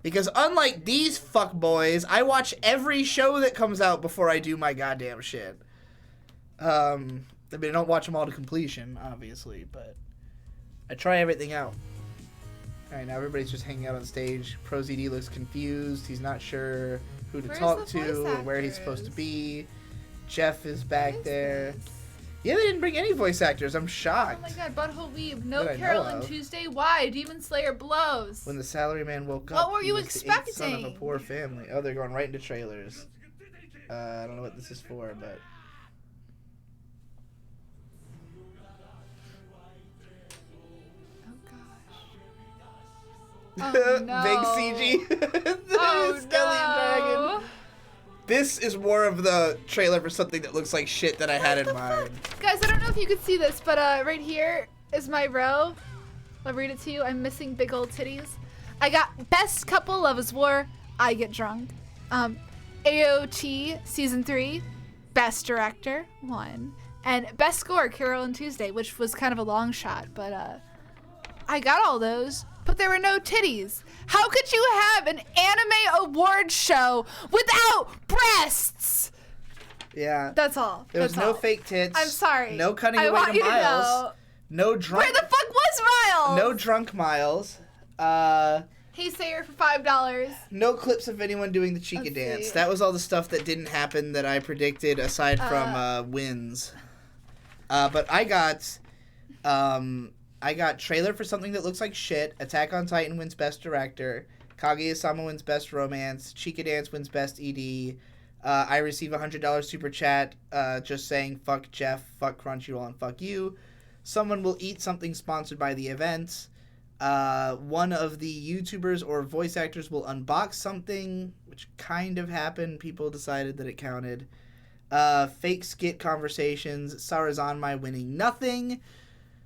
Because unlike these fuckboys, I watch every show that comes out before I do my goddamn shit. I mean, I don't watch them all to completion, obviously, but I try everything out. Alright, now everybody's just hanging out on stage. Pro ZD looks confused. He's not sure who to Where's talk the to voice or where he's supposed to actors? be. Jeff is back What is there. this? Yeah, they didn't bring any voice actors. I'm Oh shocked. my god, Butthole Weeb. No That I know Carolyn of. Tuesday. Why? Demon Slayer blows. When the salaryman woke What up, were he you was the eighth son of a expecting? poor family. Oh, they're going right into trailers. I don't know what this is for, but... Oh no. Big CG. Oh Skelly no. Dragon. This is more of the trailer for something that looks like shit that I had in mind. Guys, I don't know if you could see this, but right here is my row. I'll read it to you. I'm missing big old titties. I got Best Couple Love is War. I Get Drunk. AOT Season 3. Best Director 1. And Best Score Carolyn Tuesday, which was kind of a long shot, but I got all those. But there were no titties. How could you have an anime award show without breasts? Yeah. That's all. There was That's no all. fake tits. I'm sorry. No cutting I away want to you to Miles. know. No drunk. Where the fuck was Miles? No drunk Miles. Hey Sayer for $5. No clips of anyone doing the Chica Let's dance. see. That was all the stuff that didn't happen that I predicted, aside from wins. But I got trailer for something that looks like shit. Attack on Titan wins Best Director. Kaguya-sama wins Best Romance. Chica Dance wins Best ED. I receive a $100 super chat just saying fuck Jeff, fuck Crunchyroll, and fuck you. Someone will eat something sponsored by the event. One of the YouTubers or voice actors will unbox something, which kind of happened. People decided that it counted. Fake skit conversations. Sarazanmai winning nothing.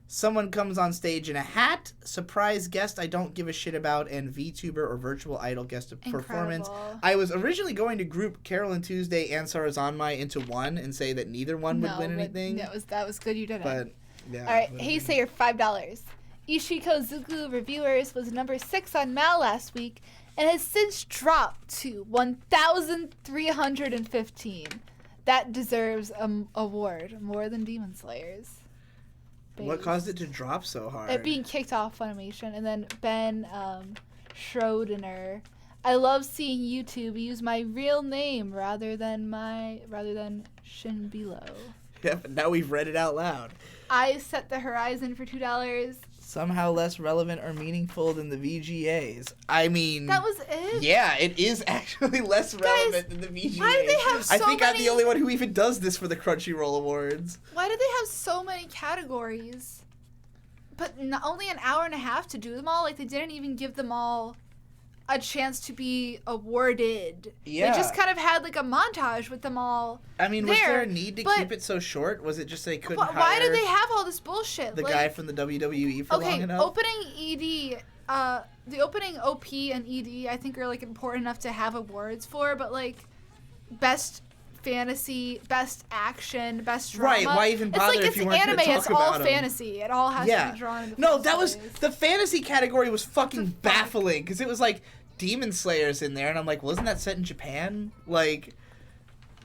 Someone comes on stage in a hat. Surprise guest I don't give a shit about. And VTuber or virtual idol guest performance. I was originally going to group Carolyn Tuesday and Sarazanmai into one and say that neither one would win anything. That was good you did it. But, yeah. All right, Hey Sayer, $5. Ishiko Zuku Reviewers was number 6 on Mal last week and has since dropped to 1,315. That deserves an award, more than Demon Slayers. What caused it to drop so hard? It being kicked off Funimation. And then Ben Schroeder. I love seeing YouTube use my real name rather than Shinbilo. Yeah, but now we've read it out loud. I Set the Horizon for $2. Somehow less relevant or meaningful than the VGAs. I mean... That was it? Yeah, it is actually less relevant than the VGAs. Why do they have so I think I'm many... the only one who even does this for the Crunchyroll Awards. Why do they have so many categories? But only an hour and a half to do them all? Like, they didn't even give them all a chance to be awarded. Yeah. They just kind of had, like, a montage with them all. I mean, was there a need to keep it so short? Was it just they couldn't hire... Why did they have all this bullshit? The guy from the WWE for long enough? Opening ED, the opening OP and ED, I think are, like, important enough to have awards for, but, like, best fantasy, best action, best drama. Right, why even bother if you weren't anime, going to talk it's all about them? fantasy. It all has to be drawn into No, that was... The fantasy category was fucking baffling, because it was, like, Demon Slayer's in there, and I'm like, wasn't that set in Japan? Like,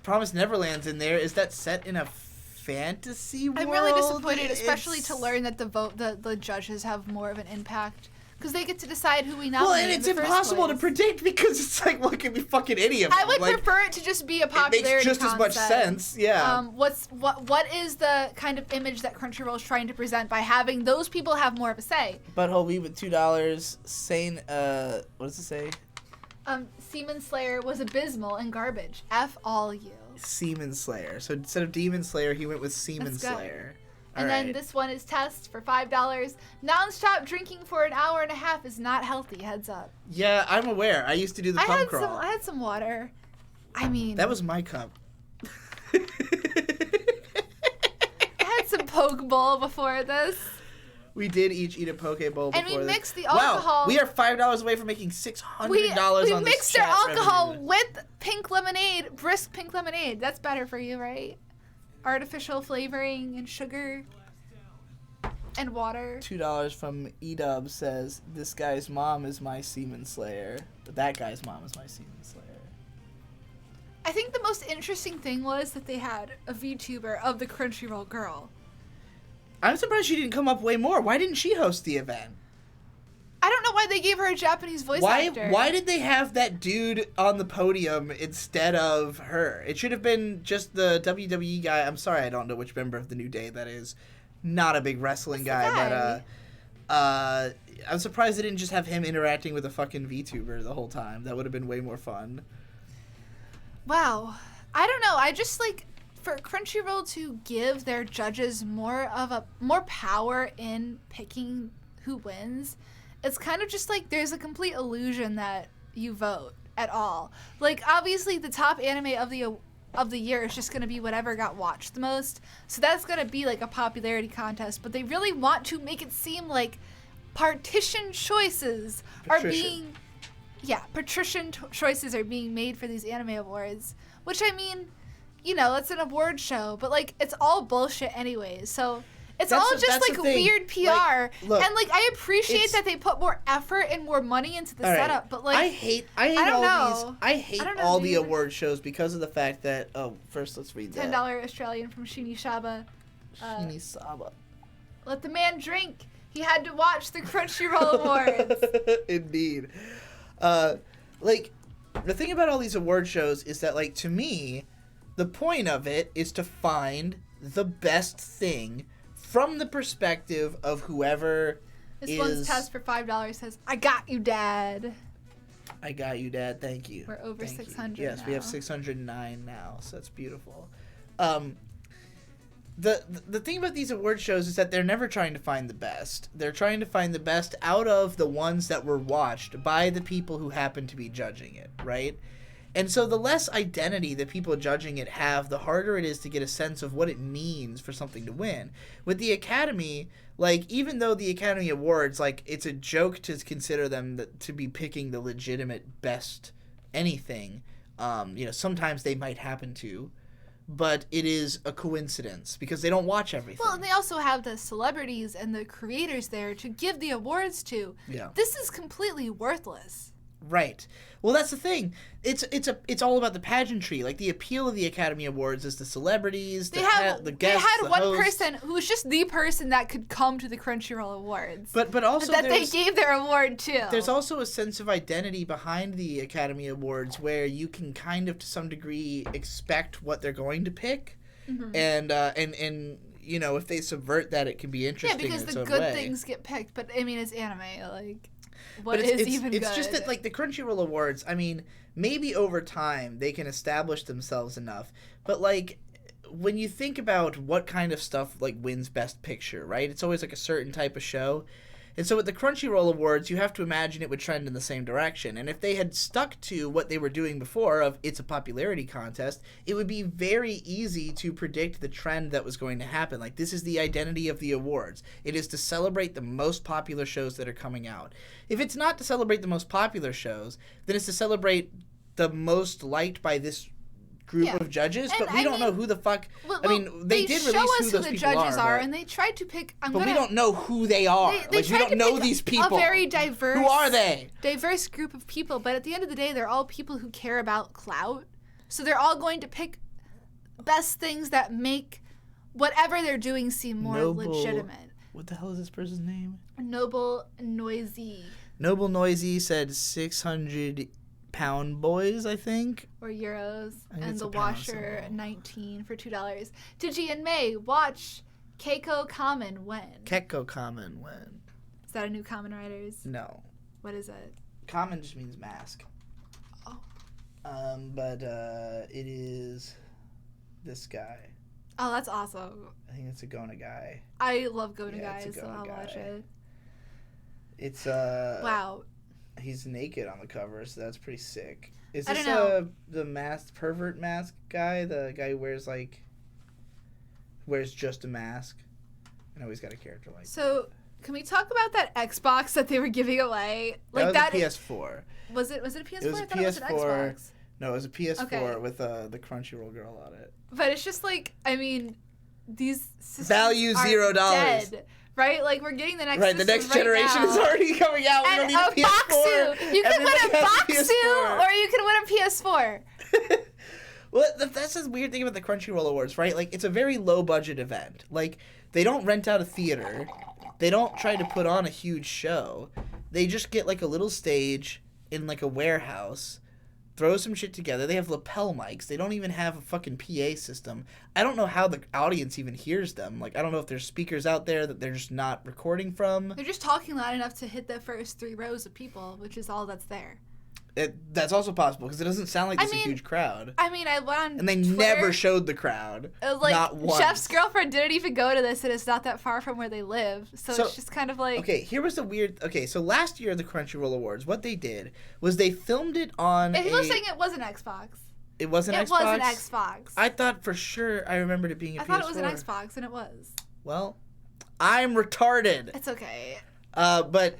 Promised Neverland's in there. Is that set in a fantasy world? I'm really disappointed, especially to learn that the judges have more of an impact. Because they get to decide who we nominate. Well, and it's impossible to predict because it's like, well, it could be fucking any of them. I would like, prefer it to just be a popularity It makes just concept. as much sense, yeah. What is the kind of image that Crunchyroll is trying to present by having those people have more of a say? Butthole Weed with $2. Sane, what does it say? Seaman Slayer was abysmal and garbage. F all you. Seaman Slayer. So instead of Demon Slayer, he went with Seaman Slayer. And then this one is Test for $5. Non-stop drinking for an hour and a half is not healthy. Heads up. Yeah, I'm aware. I used to do the pub crawl. I had some water. I mean... That was my cup. I had some poke bowl before this. We did each eat a poke bowl before And we this. mixed the alcohol. Wow, we are $5 away from making $600 we on this mixed our chat alcohol revenue. with pink lemonade, brisk pink lemonade. That's better for you, right? Artificial flavoring and sugar and water. $2 from Edub says, this guy's mom is my Seaman Slayer. But that guy's mom is my Seaman Slayer. I think the most interesting thing was that they had a VTuber of the Crunchyroll girl. I'm surprised she didn't come up way more. Why didn't she host the event? I don't know why they gave her a Japanese voice actor. Why did they have that dude on the podium instead of her? It should have been just the WWE guy. I'm sorry, I don't know which member of the New Day that is. Not a big wrestling guy, but I'm surprised they didn't just have him interacting with a fucking VTuber the whole time. That would have been way more fun. Wow. I don't know. I just like for Crunchyroll to give their judges more power in picking who wins. It's kind of just like there's a complete illusion that you vote at all. Like obviously the top anime of the year is just going to be whatever got watched the most. So that's going to be like a popularity contest, but they really want to make it seem like partition choices are being choices are being made for these anime awards, which I mean, you know, it's an award show, but like it's all bullshit anyways. So it's all just like weird PR. Like, look, and like I appreciate that they put more effort and more money into the setup, but like I hate all the award shows because of the fact that first let's read that. $10 Australian from Shini Shaba. Shini Saba. Let the man drink. He had to watch the Crunchyroll Awards. Indeed. Like, the thing about all these award shows is that, like, to me, the point of it is to find the best thing from the perspective of whoever This is... one's test for $5 says, I got you, Dad. I got you, Dad. Thank you. We're over Thank 600 you. Yes, we have now. 609 now, so that's beautiful. The thing about these award shows is that they're never trying to find the best. They're trying to find the best out of the ones that were watched by the people who happen to be judging it, right? And so the less identity the people judging it have, the harder it is to get a sense of what it means for something to win. With the Academy, like, even though the Academy Awards, like, it's a joke to consider them to be picking the legitimate best anything, sometimes they might happen to, but it is a coincidence because they don't watch everything. Well, and they also have the celebrities and the creators there to give the awards to. Yeah. This is completely worthless. Right. Well, that's the thing. It's all about the pageantry. Like, the appeal of the Academy Awards is the celebrities, the guests, they had the one hosts. person who was just the person that could come to the Crunchyroll Awards. But also that they gave their award to. There's also a sense of identity behind the Academy Awards where you can kind of, to some degree, expect what they're going to pick, and if they subvert that, it can be interesting. Yeah, because in its the own good way. things get picked. But I mean, it's anime. Like, what But is it's even good? It's just that, like, the Crunchyroll Awards, I mean, maybe over time they can establish themselves enough. But, like, when you think about what kind of stuff, like, wins Best Picture, right? It's always, like, a certain type of show. And so with the Crunchyroll Awards, you have to imagine it would trend in the same direction. And if they had stuck to what they were doing before of it's a popularity contest, it would be very easy to predict the trend that was going to happen. Like, this is the identity of the awards. It is to celebrate the most popular shows that are coming out. If it's not to celebrate the most popular shows, then it's to celebrate the most liked by this group of judges, but we don't know who the fuck. Well, I mean, they did show release us who those the people judges are, but, and they tried to pick. but we don't know who they are. They Like, we tried don't to know pick these people. A very diverse. Who are they? Diverse group of people, but at the end of the day, they're all people who care about clout. So they're all going to pick best things that make whatever they're doing seem more legitimate. What the hell is this person's name? Noble Noisy. Noble Noisy said 600-pound boys, I think. Or euros. I think And it's the a pound washer, symbol. 19 for $2. Digi and May, watch Keiko Kamen when? Kekko Kamen when? Is that a new Kamen Riders? No. What is it? Kamen just means mask. Oh. But it is this guy. Oh, that's awesome. I think it's a Gona guy. I love Go to Yeah, it's a Guys, so Go to I'll watch Guy. it. It's Wow. He's naked on the cover, so that's pretty sick. Is I this don't know. the masked pervert mask guy? The guy who wears just a mask? I know he's got a character like So, can we talk about that Xbox that they were giving away? Like that was that a PS4. Was it a PS4? It was I a thought it was an PS4. Xbox. No, it was a PS4 Okay. with the Crunchyroll girl on it. But it's just like, I mean, these systems Value are $0. dead, right? Like, we're getting the next Right, the system next generation now. is already coming out. We And don't need a a PS4. Boxu! You can win Everybody a has Boxu, PS4. or you can win a PS4. Well, that's the weird thing about the Crunchyroll Awards, right? Like, it's a very low-budget event. Like, they don't rent out a theater. They don't try to put on a huge show. They just get, like, a little stage in, like, a warehouse, throw some shit together. They have lapel mics. They don't even have a fucking PA system. I don't know how the audience even hears them. Like, I don't know if there's speakers out there that they're just not recording from. They're just talking loud enough to hit the first 3 rows of people, which is all that's there. That's also possible, because it doesn't sound like there's a huge crowd. I mean, I went on And they Twitter. never showed the crowd. It was like, not once. Jeff's girlfriend didn't even go to this, and it's not that far from where they live. So it's just kind of like... Okay, here was the weird... Okay, so last year, the Crunchyroll Awards, what they did was they filmed it on If people saying it was an Xbox. It was an Xbox? It was an Xbox. I thought for sure I remembered it being a PS4. I thought it was an Xbox, and it was. Well, I'm retarded. It's okay. But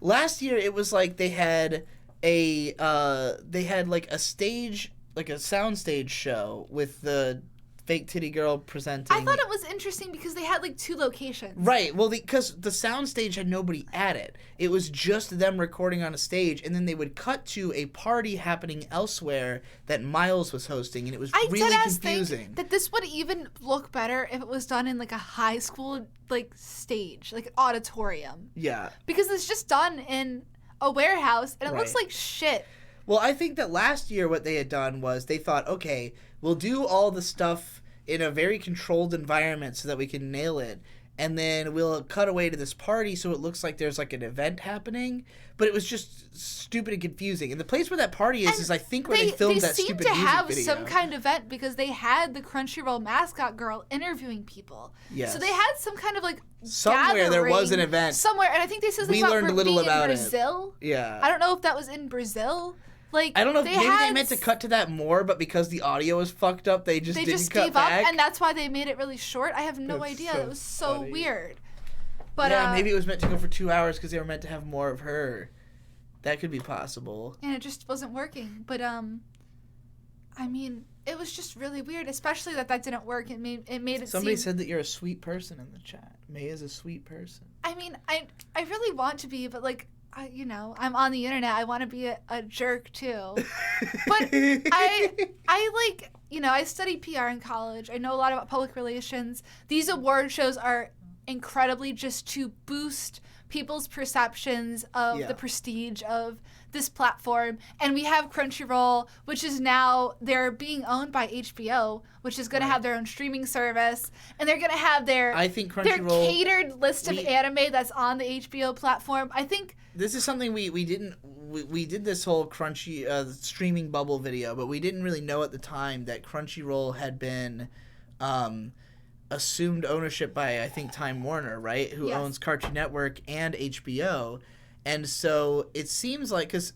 last year, it was like they had like a stage, like a soundstage show with the fake titty girl presenting. I thought it was interesting because they had like 2 locations. Right. Well, because the soundstage had nobody at it. It was just them recording on a stage, and then they would cut to a party happening elsewhere that Miles was hosting, and it was really confusing. Think that this would even look better if it was done in like a high school like stage, like an auditorium. Yeah. Because it's just done in a warehouse, and it looks like shit. Well, I think that last year what they had done was they thought, okay, we'll do all the stuff in a very controlled environment so that we can nail it. And then we'll cut away to this party so it looks like there's like an event happening. But it was just stupid and confusing. And the place where that party is I think where they filmed that stupid music video. They seemed to have some kind of event because they had the Crunchyroll mascot girl interviewing people. Yes. So they had some kind of like somewhere there was an event. Somewhere. And I think they said something about learned a little about in Brazil. It. Yeah. I don't know if that was in Brazil. Like, I don't know if maybe they meant to cut to that more, but because the audio was fucked up, they just didn't cut gave back. Up, and that's why they made it really short. I have no idea. It was so funny. Weird. But yeah, maybe it was meant to go for 2 hours because they were meant to have more of her. That could be possible. And it just wasn't working. But I mean, it was just really weird, especially that didn't work. It made it. Somebody said that you're a sweet person in the chat. May is a sweet person. I mean, I really want to be, but like. I'm on the internet. I want to be a jerk too. But I studied PR in college. I know a lot about public relations. These award shows are incredibly just to boost people's perceptions of the prestige of this platform. And we have Crunchyroll, which is now, they're being owned by HBO, which is going to have their own streaming service. And they're going to have their catered list of anime that's on the HBO platform. I think this is something we did this whole streaming bubble video, but we didn't really know at the time that Crunchyroll had been assumed ownership by, I think, Time Warner, right? Who owns Cartoon Network and HBO. And so it seems like, because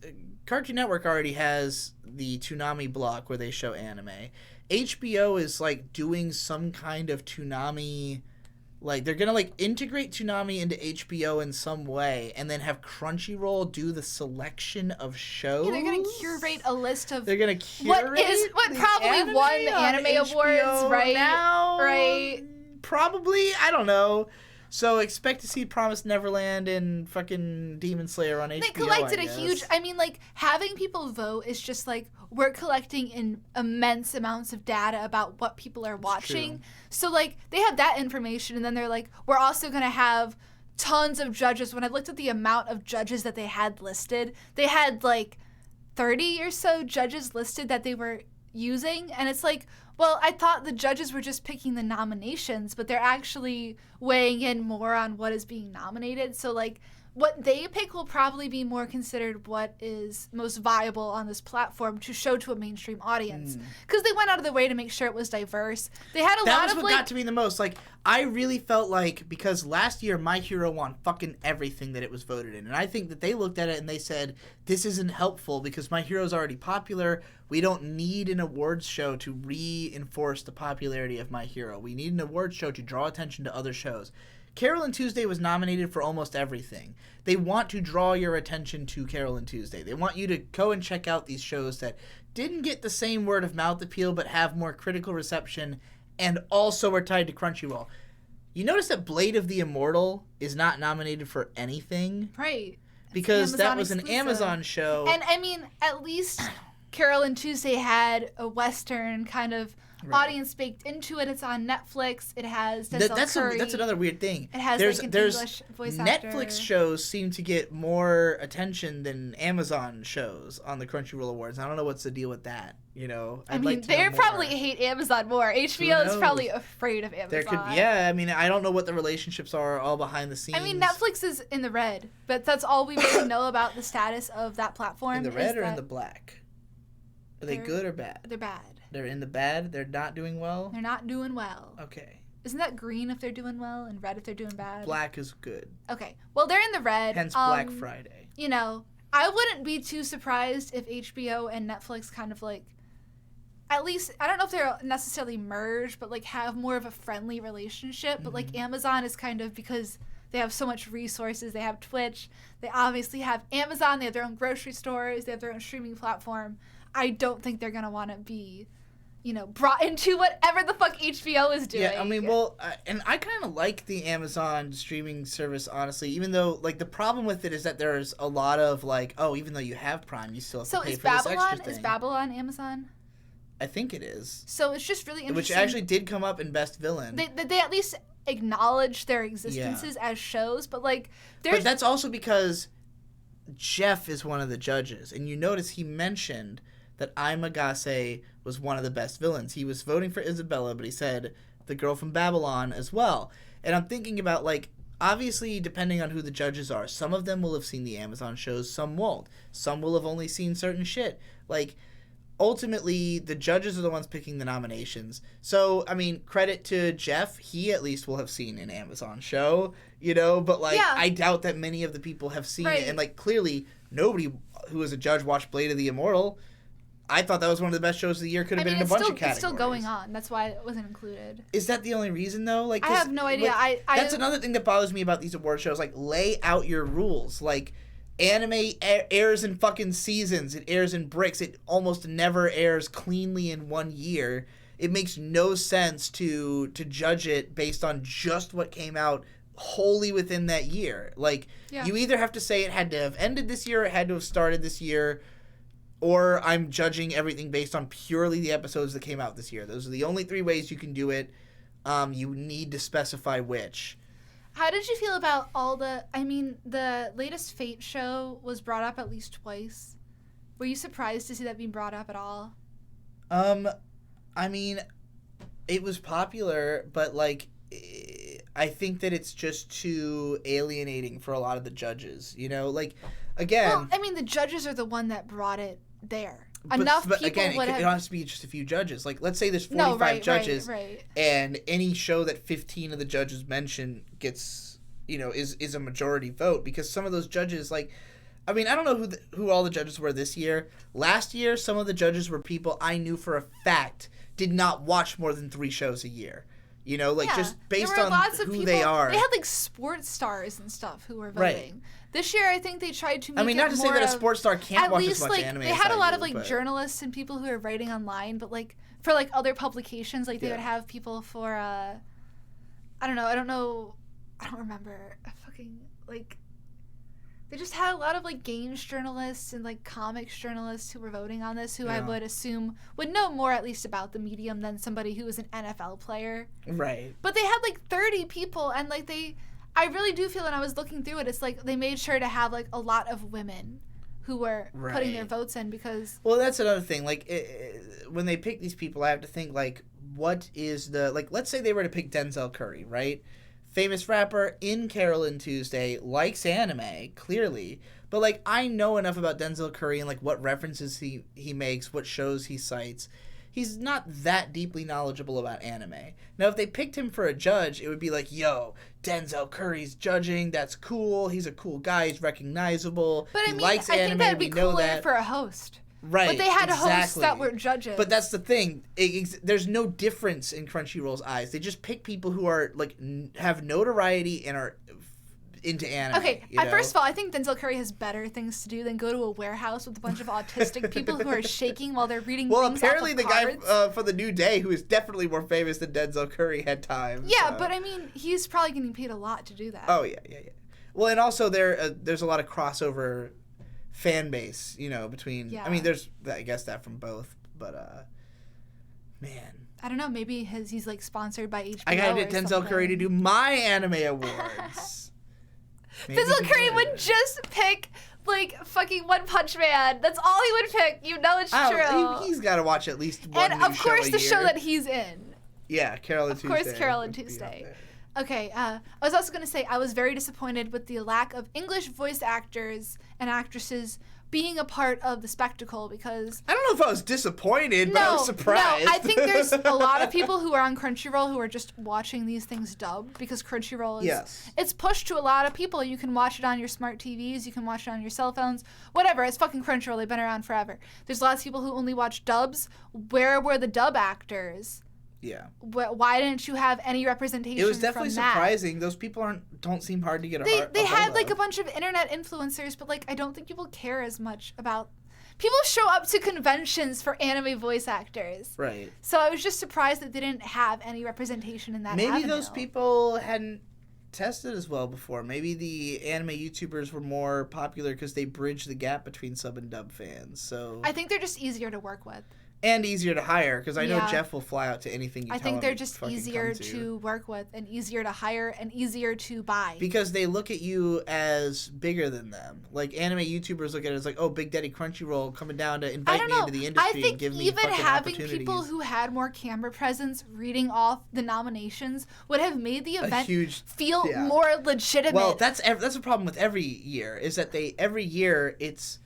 Cartoon Network already has the Toonami block where they show anime. HBO is like doing some kind of Toonami, like they're going to like integrate Toonami into HBO in some way and then have Crunchyroll do the selection of shows. Yeah, they're going to curate a list of They're going to curate what probably won the anime awards, right? Now, right. Probably, I don't know. So expect to see Promised Neverland and fucking Demon Slayer on HBO. They collected a huge. I mean, like having people vote is just like we're collecting in immense amounts of data about what people are watching. So like they have that information, and then they're like, we're also gonna have tons of judges. When I looked at the amount of judges that they had listed, they had like 30 or so judges listed that they were using, and it's like. Well, I thought the judges were just picking the nominations, but they're actually weighing in more on what is being nominated. So, like, what they pick will probably be more considered what is most viable on this platform to show to a mainstream audience. Because they went out of their way to make sure it was diverse. They had a lot of, That was what got to me the most. Like, I really felt like, because last year My Hero won fucking everything that it was voted in. And I think that they looked at it and they said, this isn't helpful because My Hero's already popular. We don't need an awards show to reinforce the popularity of My Hero. We need an awards show to draw attention to other shows. Carol and Tuesday was nominated for almost everything. They want to draw your attention to Carol and Tuesday. They want you to go and check out these shows that didn't get the same word of mouth appeal but have more critical reception and also are tied to Crunchyroll. You notice that Blade of the Immortal is not nominated for anything? Right. Because that was an Amazon show. And I mean, at least Carol and Tuesday had a Western kind of audience baked into it. It's on Netflix. It has that's another weird thing. It has there's English voice actor. Netflix shows seem to get more attention than Amazon shows on the Crunchyroll Awards. I don't know what's the deal with that. You know, I mean, they probably hate Amazon more. HBO is probably afraid of Amazon. There could, I mean, I don't know what the relationships are all behind the scenes. I mean, Netflix is in the red, but that's all we really know about the status of that platform. In the red or in the black? Are they good or bad? They're bad. They're in the bad? They're not doing well? They're not doing well. Okay. Isn't that green if they're doing well and red if they're doing bad? Black is good. Okay. Well, they're in the red. Hence Black Friday. You know, I wouldn't be too surprised if HBO and Netflix kind of like, at least, I don't know if they're necessarily merged, but like have more of a friendly relationship. But like Amazon is kind of, because they have so much resources. They have Twitch. They obviously have Amazon. They have their own grocery stores. They have their own streaming platform. I don't think they're going to want to be, brought into whatever the fuck HBO is doing. Yeah, I mean, well, and I kind of like the Amazon streaming service, honestly, even though, like, the problem with it is that there's a lot of, like, oh, even though you have Prime, you still have to pay for this extra thing. Is Babylon Amazon? I think it is. So it's just really interesting. Which actually did come up in Best Villain. They at least acknowledge their existences as shows, but, like, there's... But that's also because Jeff is one of the judges, and you notice he mentioned that Imagase was one of the best villains. He was voting for Isabella, but he said the girl from Babylon as well. And I'm thinking about, like, obviously, depending on who the judges are, some of them will have seen the Amazon shows, some won't. Some will have only seen certain shit. Like, ultimately, the judges are the ones picking the nominations. So, I mean, credit to Jeff. He at least will have seen an Amazon show, but, like, yeah. I doubt that many of the people have seen it. And, like, clearly, nobody who was a judge watched Blade of the Immortal. I thought that was one of the best shows of the year. Could have been in a bunch of categories. It's still going on. That's why it wasn't included. Is that the only reason, though? Like, I have no idea. Like, that's another thing that bothers me about these award shows. Like, lay out your rules. Like, anime airs in fucking seasons. It airs in bricks. It almost never airs cleanly in one year. It makes no sense to judge it based on just what came out wholly within that year. Like, you either have to say it had to have ended this year, or it had to have started this year, or I'm judging everything based on purely the episodes that came out this year. Those are the only three ways you can do it. You need to specify which. How did you feel about the latest Fate show was brought up at least twice. Were you surprised to see that being brought up at all? I mean, it was popular, but, like, I think that it's just too alienating for a lot of the judges, Like, again... Well, I mean, the judges are the one that brought it there. But People again, would it has to be just a few judges. Like, let's say there's 45 judges, and any show that 15 of the judges mention gets, is a majority vote, because some of those judges, like, I mean, I don't know who all the judges were this year. Last year, some of the judges were people I knew for a fact did not watch more than 3 shows a year. Just based on who they are. They had, like, sports stars and stuff who were voting. Right. This year, I think they tried to make not to say that a sports star can't watch as much anime. They had a lot of, like, journalists and people who are writing online, but, like, for, like, other publications, like, they would have people for, I don't remember. They just had a lot of, like, games journalists and, like, comics journalists who were voting on this, who I would assume would know more at least about the medium than somebody who was an NFL player. Right. But they had, like, 30 people, and, like, I really do feel when I was looking through it, it's like they made sure to have, like, a lot of women who were putting their votes in, because... Well, that's another thing. Like, when they pick these people, I have to think, like, what is the... Like, let's say they were to pick Denzel Curry, right? Famous rapper in Carolyn Tuesday, likes anime, clearly. But, like, I know enough about Denzel Curry and, like, what references he makes, what shows he cites. He's not that deeply knowledgeable about anime. Now, if they picked him for a judge, it would be like, yo, Denzel Curry's judging. That's cool. He's a cool guy. He's recognizable. But he likes anime. I think that'd be cooler that. For a host. Right, but they had hosts that were judges. But that's the thing. There's no difference in Crunchyroll's eyes. They just pick people who are, like, have notoriety and are into anime. Okay, first of all, I think Denzel Curry has better things to do than go to a warehouse with a bunch of autistic people who are shaking while they're reading things off of apparently the cards. guy for the New Day, who is definitely more famous than Denzel Curry, had time. Yeah, so. But I mean, he's probably getting paid a lot to do that. Oh, yeah. Well, and also there's a lot of crossover fan base, between... Yeah. I mean, there's, I guess, that from both, but, man... I don't know, maybe he's, like, sponsored by HBO. I gotta get Denzel Curry to do my anime awards. Denzel Curry would just pick, like, fucking One Punch Man. That's all he would pick. You know it's true. He's gotta watch at least one And, of course, the year. show that he's in. Yeah, Carolyn Tuesday. Of course, Carolyn Tuesday. Okay, I was also going to say I was very disappointed with the lack of English voice actors and actresses being a part of the spectacle, because... I don't know if I was disappointed, but I was surprised. No, I think there's a lot of people who are on Crunchyroll who are just watching these things dubbed, because Crunchyroll is... It's pushed to a lot of people. You can watch it on your smart TVs, you can watch it on your cell phones, whatever. It's fucking Crunchyroll. They've been around forever. There's lots of people who only watch dubs. Where were the dub actors? Yeah. Why didn't you have any representation? It was definitely from that? surprising. Those people don't seem hard to get They had like a bunch of internet influencers, but like I don't think people care as much about, people show up to conventions for anime voice actors. Right. So I was just surprised that they didn't have any representation in that Maybe avenue. those people hadn't tested as well before. Maybe the anime YouTubers were more popular because they bridged the gap between sub and dub fans. So I think they're just easier to work with. And easier to hire, because I know Yeah. Jeff will fly out to anything you I tell think him they're to just fucking easier come to work with and easier to hire and easier to buy. Because they look at you as bigger than them. Like, anime YouTubers look at it as like, oh, Big Daddy Crunchyroll coming down to I invite don't me know. into the industry I think and give me even fucking having opportunities. people who had more camera presence reading off the nominations would have made the event feel yeah. more legitimate. Well, that's a problem with every year, is that every year it's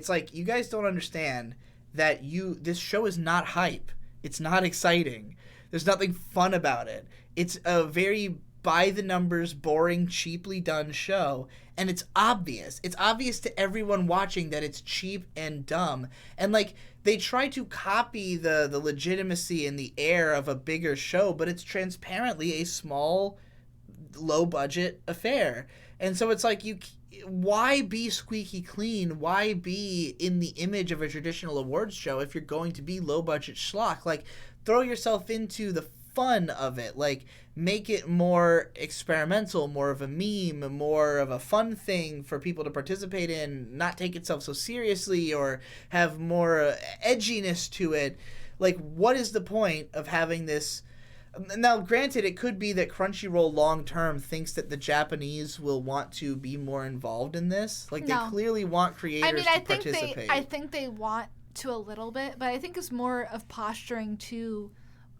like, you guys don't understand that this show is not hype. It's not exciting. There's nothing fun about it. It's a very by-the-numbers, boring, cheaply done show, and it's obvious. It's obvious to everyone watching that it's cheap and dumb. And, like, they try to copy the legitimacy and the air of a bigger show, but it's transparently a small, low-budget affair. And so it's like, why be squeaky clean? Why be in the image of a traditional awards show if you're going to be low-budget schlock? Like, throw yourself into the fun of it. Like, make it more experimental, more of a meme, more of a fun thing for people to participate in, not take itself so seriously, or have more edginess to it. Like, what is the point of having this? Now, granted, it could be that Crunchyroll long-term thinks that the Japanese will want to be more involved in this. Like, they clearly want creators to participate. I think they want to a little bit, but I think it's more of posturing to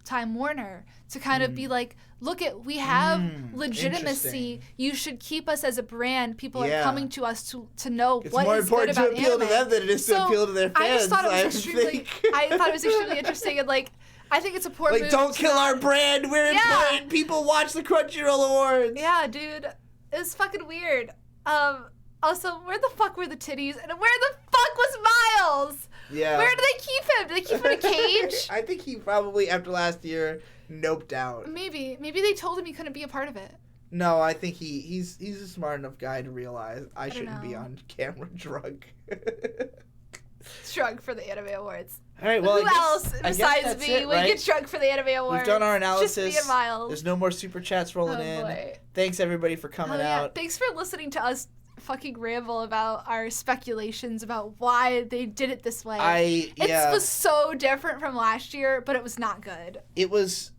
Time Warner to kind of be like, look, we have legitimacy. You should keep us as a brand. People are coming to us to know it's what more is good important about to appeal anime. to them than it is to appeal to their fans. I just thought it was I extremely interesting, and like, I think it's a poor move. Like, don't kill our brand. We're important. People watch the Crunchyroll Awards. Yeah, dude, it was fucking weird. Also, where the fuck were the titties, and where the fuck was Miles? Yeah. Where do they keep him? Do they keep him in a cage? I think he probably, after last year, noped out. Maybe they told him he couldn't be a part of it. No, I think he's a smart enough guy to realize I shouldn't be on camera drunk. Drunk for the Anime Awards. All right, well, who else besides me would get drunk for the Anime Awards? We've done our analysis. Just me and Miles. There's no more super chats rolling in. Boy. Thanks everybody for coming out. Thanks for listening to us fucking ramble about our speculations about why they did it this way. It was so different from last year, but it was not good. It was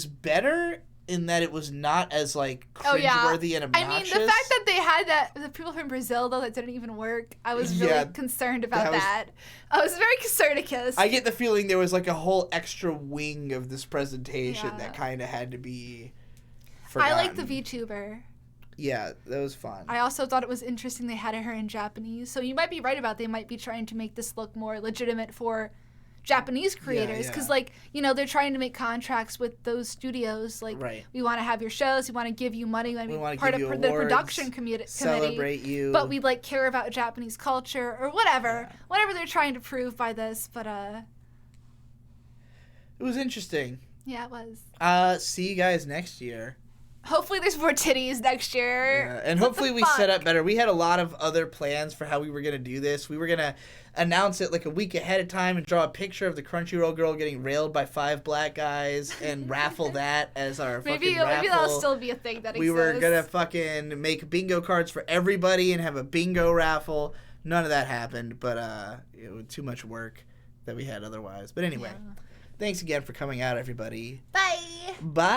better in that it was not as like cringeworthy and obnoxious. I mean, the fact that they had the people from Brazil though that didn't even work, I was really concerned about that. I was very Concernicus. I get the feeling there was like a whole extra wing of this presentation that kind of had to be forgotten. I like the VTuber. Yeah, that was fun. I also thought it was interesting they had her in Japanese. So you might be right about they might be trying to make this look more legitimate for Japanese creators. Because, like, you know, they're trying to make contracts with those studios. Like, we want to have your shows. We want to give you money. We want to be part of the production committee. Celebrate you. But we, like, care about Japanese culture or whatever. Yeah. Whatever they're trying to prove by this. But, it was interesting. Yeah, it was. See you guys next year. Hopefully there's more titties next year. Yeah, and hopefully we set up better. We had a lot of other plans for how we were going to do this. We were going to announce it like a week ahead of time and draw a picture of the Crunchyroll girl getting railed by 5 black guys and raffle that as our fucking raffle. Maybe that'll still be a thing that exists. We were going to fucking make bingo cards for everybody and have a bingo raffle. None of that happened, but it was too much work that we had otherwise. But anyway, thanks again for coming out, everybody. Bye. Bye.